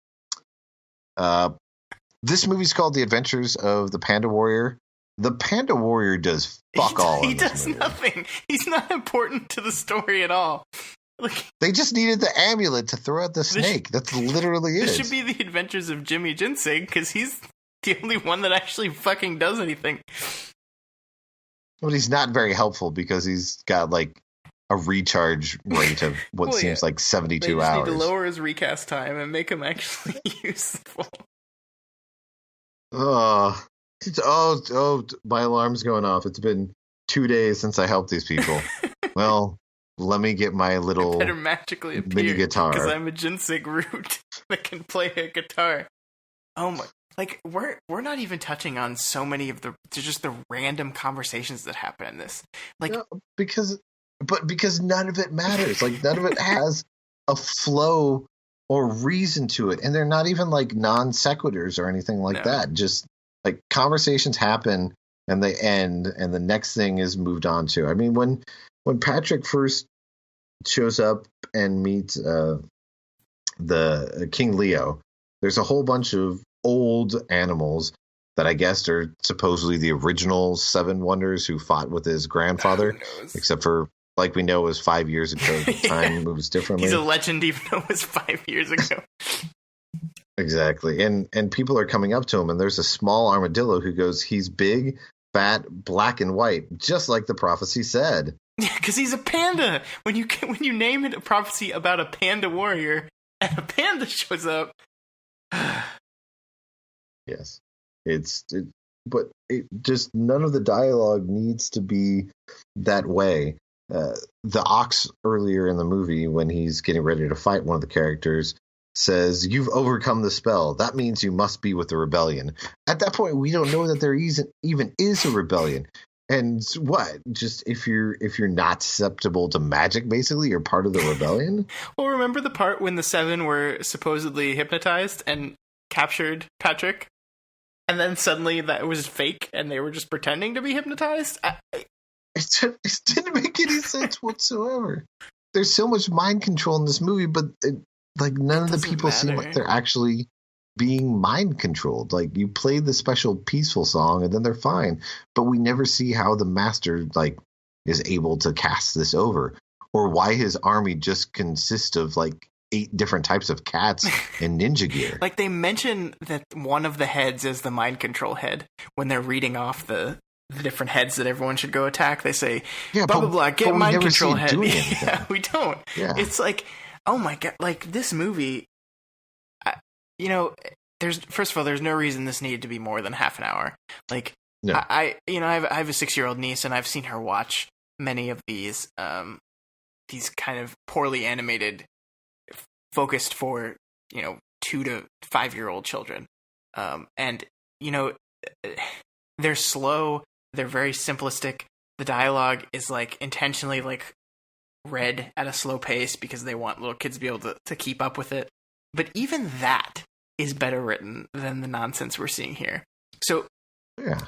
This movie's called The Adventures of the Panda Warrior. The Panda Warrior does fuck all. He does nothing. He's not important to the story at all. Like, they just needed the amulet to throw at the snake. That's literally it. This should be The Adventures of Jimmy Ginseng, because he's the only one that actually fucking does anything. But he's not very helpful because he's got like a recharge rate of what seems like 72 hours. They need to lower his recast time and make him actually useful. My alarm's going off. It's been 2 days since I helped these people. Well, let me get my little better magically appear mini guitar because I'm a ginseng root that can play a guitar. Oh my! Like we're not even touching on so many of the random conversations that happen in this. Like because none of it matters. Like none of it has a flow or reason to it, and they're not even like non sequiturs or anything like that. Just like conversations happen and they end, and the next thing is moved on to. I mean, when Patrick first shows up and meets the King Leo, there's a whole bunch of old animals that I guess are supposedly the original Seven Wonders who fought with his grandfather, except for, like we know, it was 5 years ago. The time moves differently. He's a legend even though it was 5 years ago. Exactly. And people are coming up to him, and there's a small armadillo who goes, he's big, fat, black, and white, just like the prophecy said. Yeah, because he's a panda. When you name it a prophecy about a panda warrior, and a panda shows up. Yes. But just none of the dialogue needs to be that way. The ox earlier in the movie, when he's getting ready to fight one of the characters, says, "You've overcome the spell. That means you must be with the rebellion." At that point, we don't know that there even is a rebellion. And what? Just if you're not susceptible to magic, basically, you're part of the rebellion? Well, remember the part when the Seven were supposedly hypnotized and captured Patrick? And then suddenly that was fake and they were just pretending to be hypnotized? It didn't make any sense whatsoever. There's so much mind control in this movie, but none of the people seem like they're actually being mind controlled. Like, you play the special peaceful song and then they're fine, but we never see how the master is able to cast this over, or why his army just consists of 8 different types of cats and ninja gear. Like, they mention that one of the heads is the mind control head when they're reading off the different heads that everyone should go attack. They say, blah, blah, blah, get mind control head. Yeah, we don't. Yeah. It's like, oh my God, this movie, first of all, there's no reason this needed to be more than half an hour. No. I have a 6-year-old niece, and I've seen her watch many of these kind of poorly animated, focused for 2 to 5-year-old children, and they're slow, they're very simplistic. The dialogue is intentionally read at a slow pace because they want little kids to be able to keep up with it. But even that is better written than the nonsense we're seeing here. So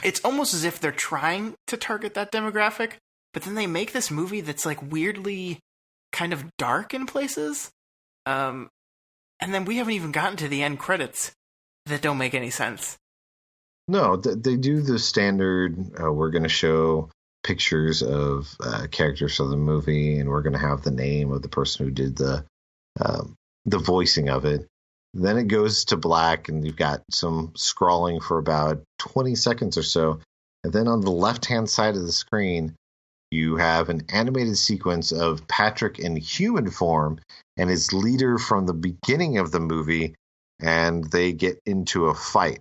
It's almost as if they're trying to target that demographic, but then they make this movie that's weirdly kind of dark in places. And then we haven't even gotten to the end credits that don't make any sense. No, they do the standard, we're going to show pictures of characters from the movie, and we're going to have the name of the person who did the voicing of it. Then it goes to black, and you've got some scrawling for about 20 seconds or so. And then on the left-hand side of the screen, you have an animated sequence of Patrick in human form and his leader from the beginning of the movie, and they get into a fight.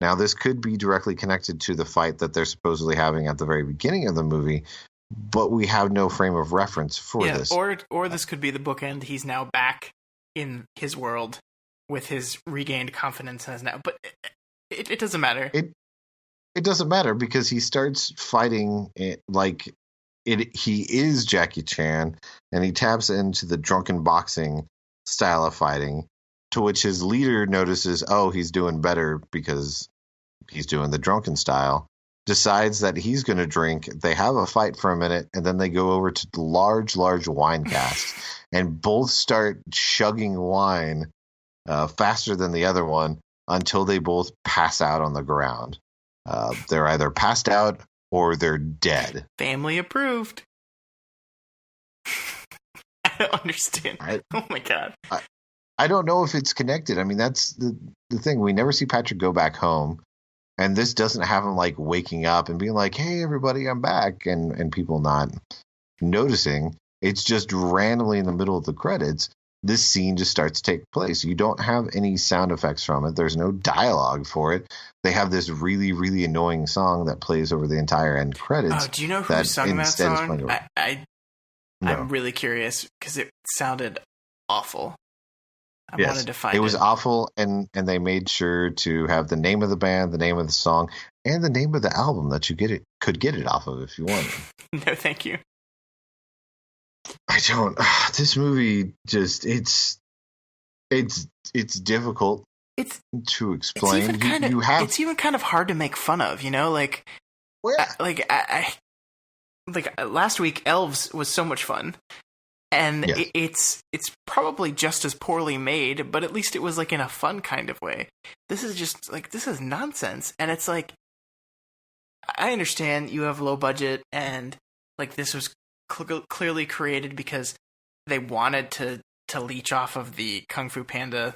Now, this could be directly connected to the fight that they're supposedly having at the very beginning of the movie, but we have no frame of reference for this. Or this could be the bookend. He's now back in his world with his regained confidence as now. But it doesn't matter. It doesn't matter because he starts fighting he is Jackie Chan, and he taps into the drunken boxing style of fighting, to which his leader notices, he's doing better because he's doing the drunken style, decides that he's going to drink. They have a fight for a minute, and then they go over to the large wine casks, and both start chugging wine faster than the other one until they both pass out on the ground. They're either passed out or they're dead. Family approved. I don't understand. Oh my God. I don't know if it's connected. I mean, that's the thing. We never see Patrick go back home. And this doesn't have him like waking up and being like, hey, everybody, I'm back. And people not noticing. It's just randomly in the middle of the credits. This scene just starts to take place. You don't have any sound effects from it. There's no dialogue for it. They have this really, really annoying song that plays over the entire end credits. Oh, do you know who sung that song? I'm No. really curious because it sounded awful. I wanted to find it. It was awful, and they made sure to have the name of the band, the name of the song, and the name of the album that you could get it off of if you wanted. No, thank you. I don't. This movie just it's difficult. It's to explain. It's even kind of hard to make fun of. You know, like last week, Elves was so much fun. And it's probably just as poorly made, but at least it was like in a fun kind of way. This is just like, this is nonsense. And it's like, I understand you have low budget and like this was clearly created because they wanted to leech off of the Kung Fu Panda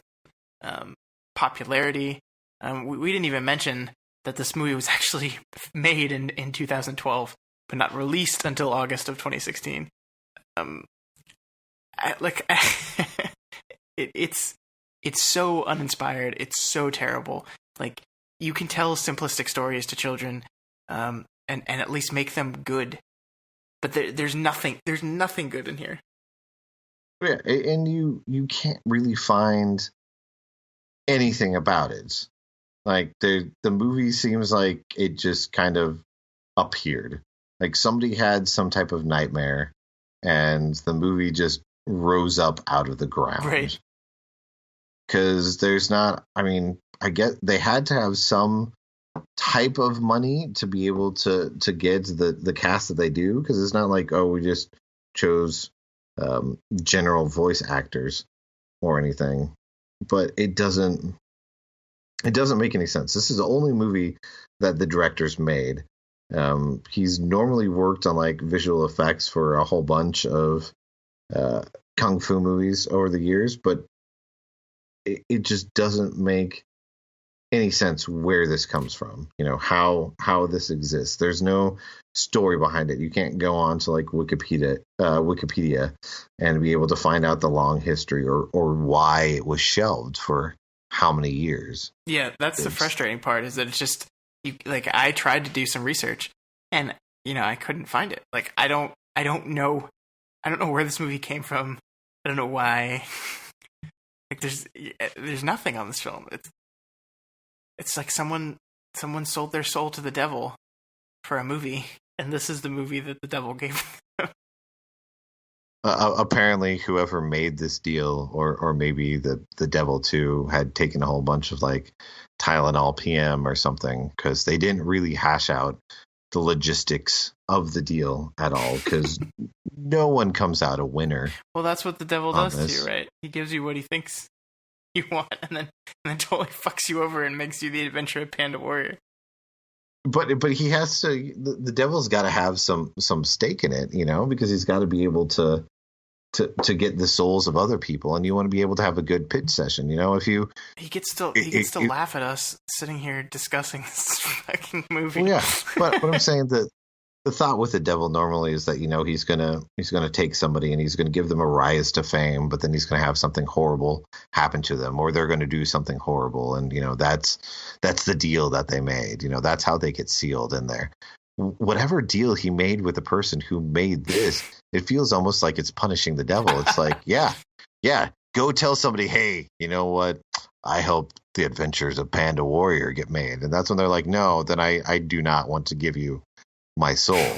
popularity. We didn't even mention that this movie was actually made in 2012, but not released until August of 2016. It's so uninspired. It's so terrible. Like, you can tell simplistic stories to children, and at least make them good. But there's nothing good in here. Yeah, and you can't really find anything about it. Like the movie seems like it just kind of appeared. Like somebody had some type of nightmare, and the movie just rose up out of the ground. Right. Because there's not, I mean, I get they had to have some type of money to be able to get the cast that they do, because it's not like, oh, we just chose general voice actors or anything. But it doesn't make any sense. This is the only movie that the director's made. He's normally worked on like visual effects for a whole bunch of kung fu movies over the years, but it just doesn't make any sense where this comes from. You know, how this exists. There's no story behind it. You can't go on to like Wikipedia and be able to find out the long history or why it was shelved for how many years. Yeah, that's the frustrating part, is that it's just I tried to do some research and I couldn't find it. Like I don't know where this movie came from. I don't know why. Like there's nothing on this film. It's like someone sold their soul to the devil for a movie, and this is the movie that the devil gave them. Apparently, whoever made this deal, or maybe the devil too, had taken a whole bunch of like Tylenol PM or something, because they didn't really hash out the logistics of the deal at all, because no one comes out a winner. Well, that's what the devil does to you, right? He gives you what he thinks you want, and then totally fucks you over and makes you the Adventure of Panda Warrior. But he has to. The devil's got to have some stake in it, because he's got to be able to get the souls of other people, and you want to be able to have a good pitch session. If you he gets to laugh at us sitting here discussing this fucking movie. Well, yeah, but I'm saying that the thought with the devil normally is that he's gonna take somebody and he's gonna give them a rise to fame, but then he's gonna have something horrible happen to them, or they're gonna do something horrible, and that's the deal that they made. That's how they get sealed in there. Whatever deal he made with the person who made this, it feels almost like it's punishing the devil. It's like, yeah, go tell somebody, hey, you know what? I helped the Adventures of Panda Warrior get made. And that's when they're like, no, then I do not want to give you my soul,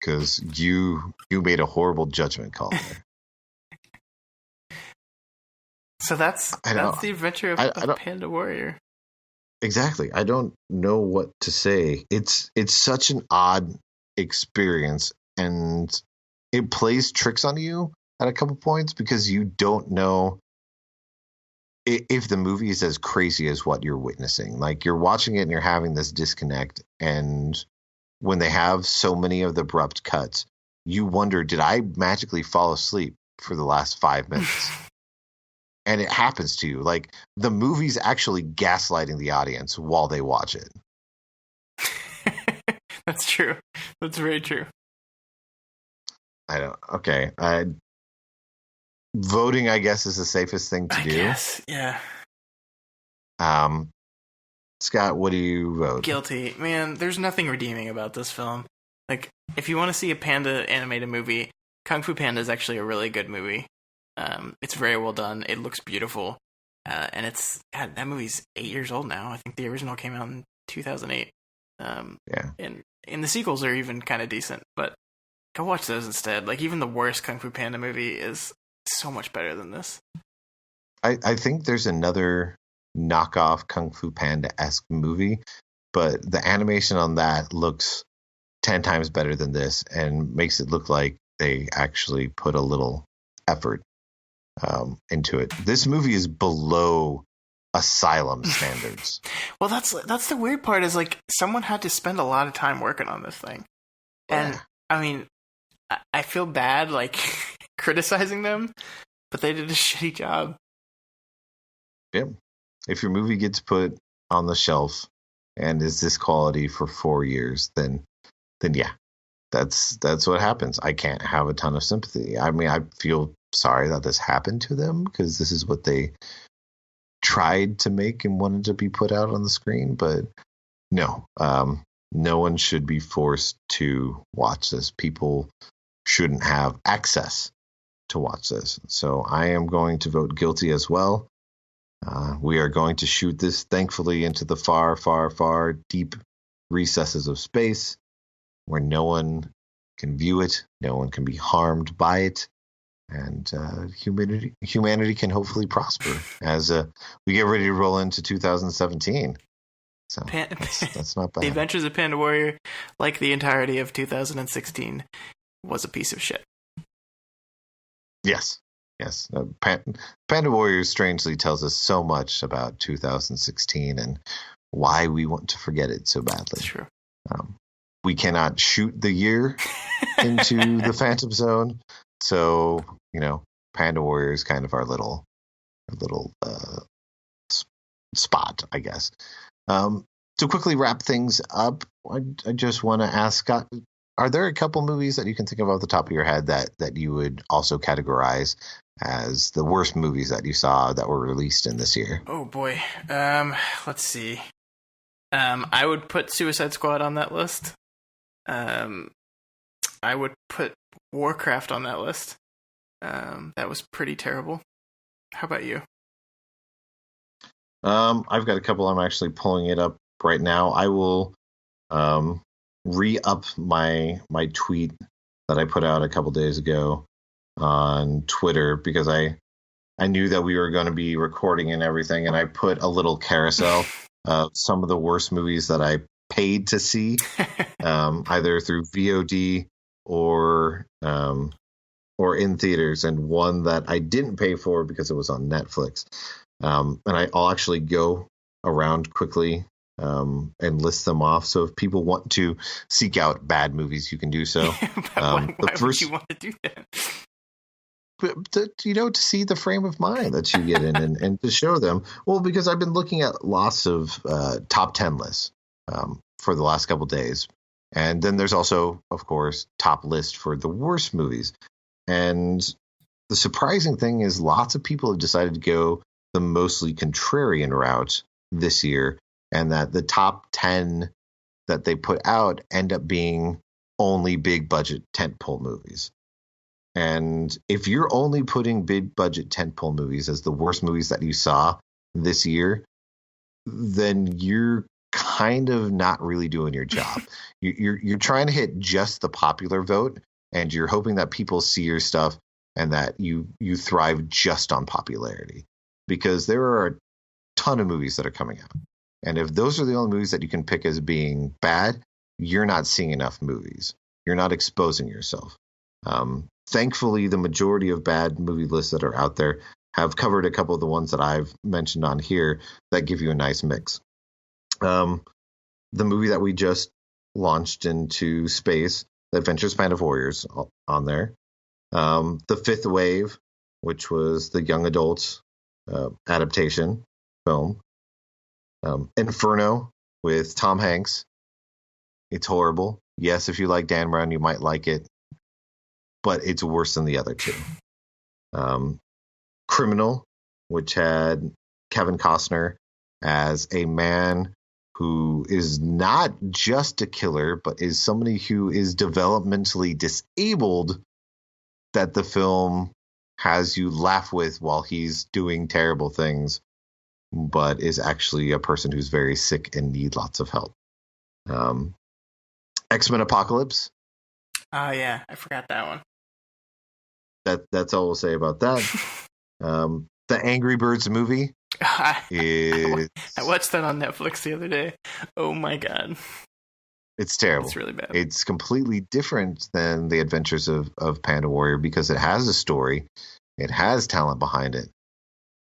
because you made a horrible judgment call there. So that's the Adventure of Panda Warrior. Exactly. I don't know what to say. It's such an odd experience, and it plays tricks on you at a couple points because you don't know if the movie is as crazy as what you're witnessing, like you're watching it and you're having this disconnect, and when they have so many of the abrupt cuts, you wonder, did I magically fall asleep for the last 5 minutes? And it happens to you. Like the movie's actually gaslighting the audience while they watch it. That's true. That's very true. Okay. Voting, I guess, is the safest thing to do. Yes, yeah. Scott, what do you vote? Guilty. Man, there's nothing redeeming about this film. Like, if you want to see a panda animated movie, Kung Fu Panda is actually a really good movie. It's very well done. It looks beautiful. And that movie's 8 years old now. I think the original came out in 2008. Yeah. And the sequels are even kind of decent, but go watch those instead. Like, even the worst Kung Fu Panda movie is so much better than this. I think there's another knockoff Kung Fu Panda-esque movie, but the animation on that looks 10 times better than this and makes it look like they actually put a little effort into it. This movie is below Asylum standards. Well, that's the weird part, is like someone had to spend a lot of time working on this thing. And Yeah. I mean, I feel bad like criticizing them, but they did a shitty job. Yeah. If your movie gets put on the shelf and is this quality for 4 years, then yeah, that's what happens. I can't have a ton of sympathy. I mean, I feel sorry that this happened to them because this is what they tried to make and wanted to be put out on the screen. But no one should be forced to watch this. People shouldn't have access to watch this. So I am going to vote guilty as well. We are going to shoot this, thankfully, into the far, far, far deep recesses of space where no one can view it, no one can be harmed by it, and humanity can hopefully prosper as we get ready to roll into 2017. So that's not bad. The Adventures of Panda Warrior, like the entirety of 2016, was a piece of shit. Yes. Panda Warrior strangely tells us so much about 2016 and why we want to forget it so badly. That's true. We cannot shoot the year into the Phantom Zone, so Panda Warrior is kind of our little spot, I guess. To quickly wrap things up, I just want to ask Scott, are there a couple movies that you can think of off the top of your head that you would also categorize as the worst movies that you saw that were released in this year? Oh boy. Let's see. I would put Suicide Squad on that list. I would put Warcraft on that list. That was pretty terrible. How about you? I've got a couple. I'm actually pulling it up right now. I will re-up my tweet that I put out a couple days ago on Twitter because I knew that we were going to be recording and everything, and I put a little carousel of some of the worst movies that I paid to see, either through VOD or in theaters, and one that I didn't pay for because it was on Netflix. And I'll actually go around quickly and list them off. So if people want to seek out bad movies, you can do so. Why would you want to do that? To see the frame of mind that you get in and to show them. Well, because I've been looking at lots of top 10 lists for the last couple days. And then there's also, of course, top list for the worst movies. And the surprising thing is lots of people have decided to go the mostly contrarian route this year, and that the top 10 that they put out end up being only big budget tentpole movies. And if you're only putting big budget tentpole movies as the worst movies that you saw this year, then you're kind of not really doing your job. You're trying to hit just the popular vote, and you're hoping that people see your stuff and that you thrive just on popularity. Because there are a ton of movies that are coming out. And if those are the only movies that you can pick as being bad, you're not seeing enough movies. You're not exposing yourself. Thankfully, the majority of bad movie lists that are out there have covered a couple of the ones that I've mentioned on here that give you a nice mix. The movie that we just launched into space, The Adventures of Panda Warriors, on there. The Fifth Wave, which was the young adults adaptation film. Inferno with Tom Hanks. It's horrible. Yes, if you like Dan Brown, you might like it, but it's worse than the other two. Criminal, which had Kevin Costner as a man who is not just a killer, but is somebody who is developmentally disabled that the film has you laugh with while he's doing terrible things, but is actually a person who's very sick and need lots of help. X-Men Apocalypse. Oh, yeah. I forgot that one. That's all we'll say about that. The Angry Birds movie is... I watched that on Netflix the other day. Oh, my God. It's terrible. It's really bad. It's completely different than The Adventures of Panda Warrior because it has a story, it has talent behind it,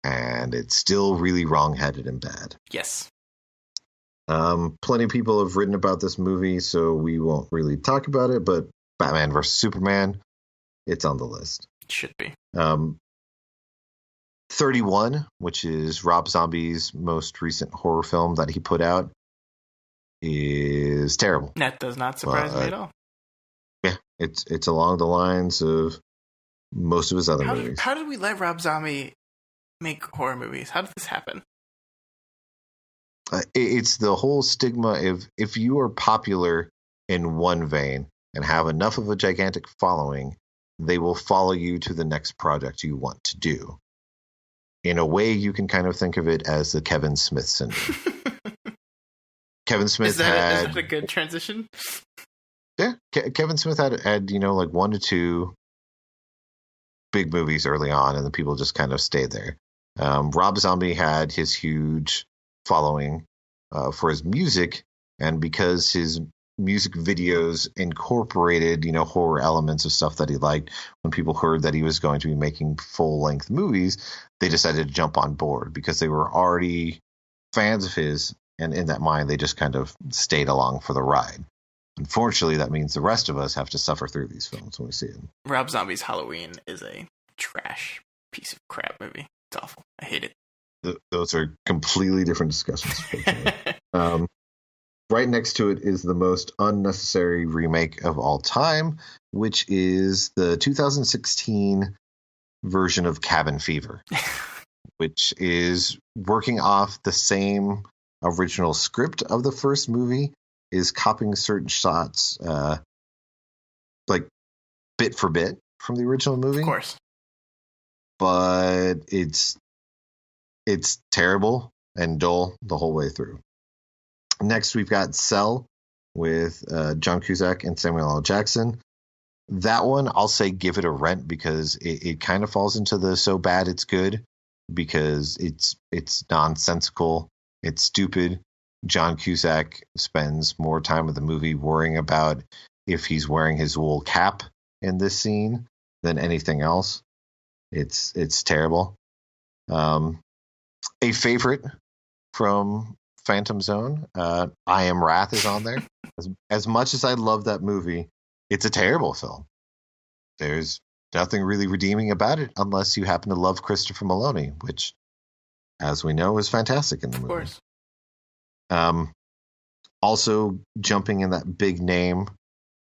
and it's still really wrong-headed and bad. Yes. Plenty of people have written about this movie, so we won't really talk about it, but Batman vs. Superman, it's on the list. It should be. 31, which is Rob Zombie's most recent horror film that he put out, is terrible. That does not surprise me at all. Yeah, it's along the lines of most of his other movies. How did we let Rob Zombie make horror movies? How did this happen? It's the whole stigma of if you are popular in one vein and have enough of a gigantic following, they will follow you to the next project you want to do. In a way, you can kind of think of it as the Kevin Smith syndrome. Kevin Smith is that a good transition? Yeah, Kevin Smith had like 1 to 2 big movies early on, and the people just kind of stayed there. Rob Zombie had his huge following for his music, and because his music videos incorporated horror elements of stuff that he liked, when people heard that he was going to be making full-length movies, they decided to jump on board because they were already fans of his, and in that mind they just kind of stayed along for the ride. Unfortunately, that means the rest of us have to suffer through these films when we see them. Rob Zombie's Halloween is a trash piece of crap movie. It's awful. I hate it. Those are completely different discussions. Right next to it is the most unnecessary remake of all time, which is the 2016 version of Cabin Fever, which is working off the same original script of the first movie, is copying certain shots like bit for bit from the original movie. Of course. But it's terrible and dull the whole way through. Next, we've got Cell with John Cusack and Samuel L. Jackson. That one, I'll say give it a rent because it kind of falls into the so bad it's good because it's nonsensical. It's stupid. John Cusack spends more time of the movie worrying about if he's wearing his wool cap in this scene than anything else. It's terrible. A favorite from Phantom Zone, I Am Wrath is on there. As much as I love that movie, it's a terrible film. There's nothing really redeeming about it unless you happen to love Christopher Maloney, which, as we know, is fantastic in the movie. Of course. Also jumping in that big name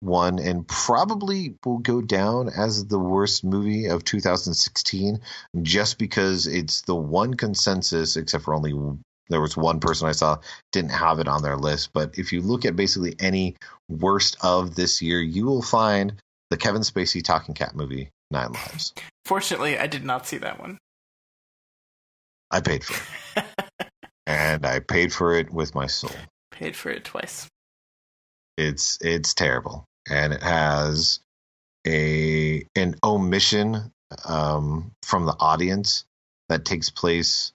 one, and probably will go down as the worst movie of 2016 just because it's the one consensus, except for only there was one person I saw didn't have it on their list. But if you look at basically any worst of this year, you will find the Kevin Spacey Talking Cat movie, 9 Lives. Fortunately, I did not see that one. I paid for it. And I paid for it with my soul. Paid for it twice. It's terrible. And it has an omission from the audience that takes place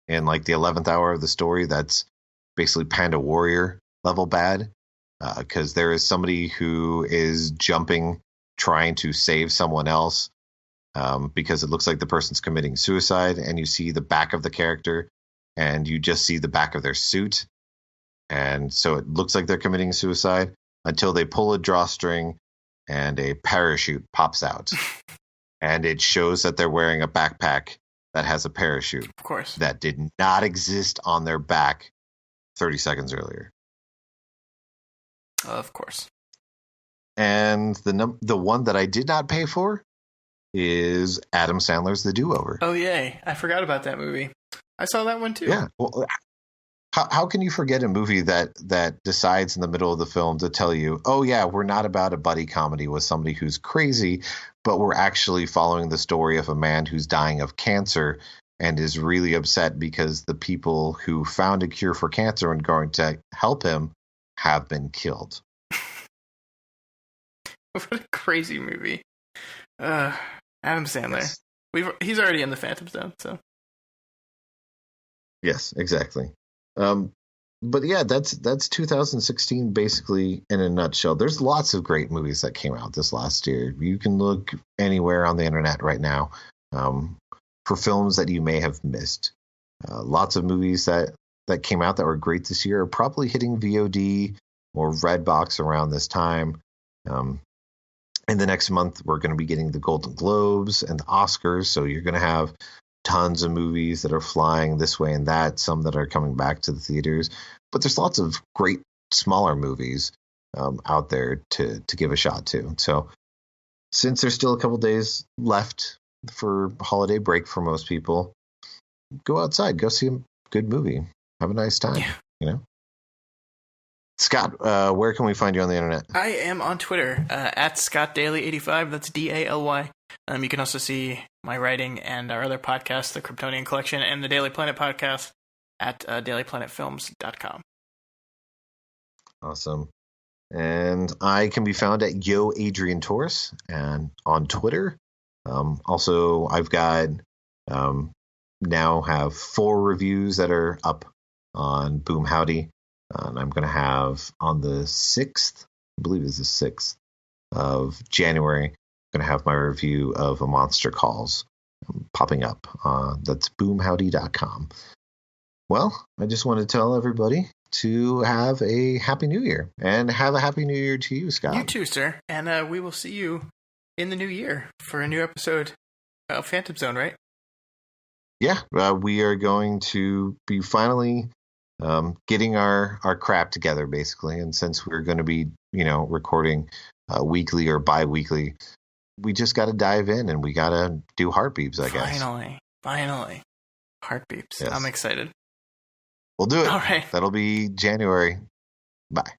in like the 11th hour of the story that's basically Panda Warrior level bad, because there is somebody who is jumping trying to save someone else, because it looks like the person's committing suicide, and you see the back of the character, and you just see the back of their suit. And so it looks like they're committing suicide until they pull a drawstring and a parachute pops out. And it shows that they're wearing a backpack that has a parachute. Of course. That did not exist on their back 30 seconds earlier. Of course. And the one that I did not pay for is Adam Sandler's The Do-Over. Oh, yay. I forgot about that movie. I saw that one, too. Yeah. Well, how can you forget a movie that decides in the middle of the film to tell you, oh, yeah, we're not about a buddy comedy with somebody who's crazy, but we're actually following the story of a man who's dying of cancer and is really upset because the people who found a cure for cancer and going to help him have been killed. What a crazy movie. Adam Sandler. He's already in the Phantom Zone, so. Yes, exactly. But yeah, that's 2016 basically in a nutshell. There's lots of great movies that came out this last year. You can look anywhere on the internet right now for films that you may have missed. Lots of movies that came out that were great this year are probably hitting VOD or Redbox around this time. In the next month, we're going to be getting the Golden Globes and the Oscars, so you're going to have tons of movies that are flying this way and that, some that are coming back to the theaters. But there's lots of great smaller movies out there to give a shot to. So since there's still a couple days left for holiday break for most people, go outside, go see a good movie. Have a nice time, you know? Scott, where can we find you on the internet? I am on Twitter, at ScottDaily85. That's DALY. You can also see my writing and our other podcasts, the Kryptonian Collection and the Daily Planet podcast, at dailyplanetfilms.com. Awesome. And I can be found at Yo Adrian Torres and on Twitter. Also, I've got now have 4 reviews that are up on Boom Howdy. And I'm going to have on the 6th, I believe it's the 6th of January, I'm going to have my review of A Monster Calls popping up. That's boomhowdy.com. Well, I just want to tell everybody to have a Happy New Year. And have a Happy New Year to you, Scott. You too, sir. And we will see you in the new year for a new episode of Phantom Zone, right? Yeah, we are going to be finally getting our crap together, basically. And since we're going to be, recording weekly or bi-weekly, we just got to dive in and we got to do heartbeeps, I guess. Finally. Heartbeeps. Yes. I'm excited. We'll do it. All right. That'll be January. Bye.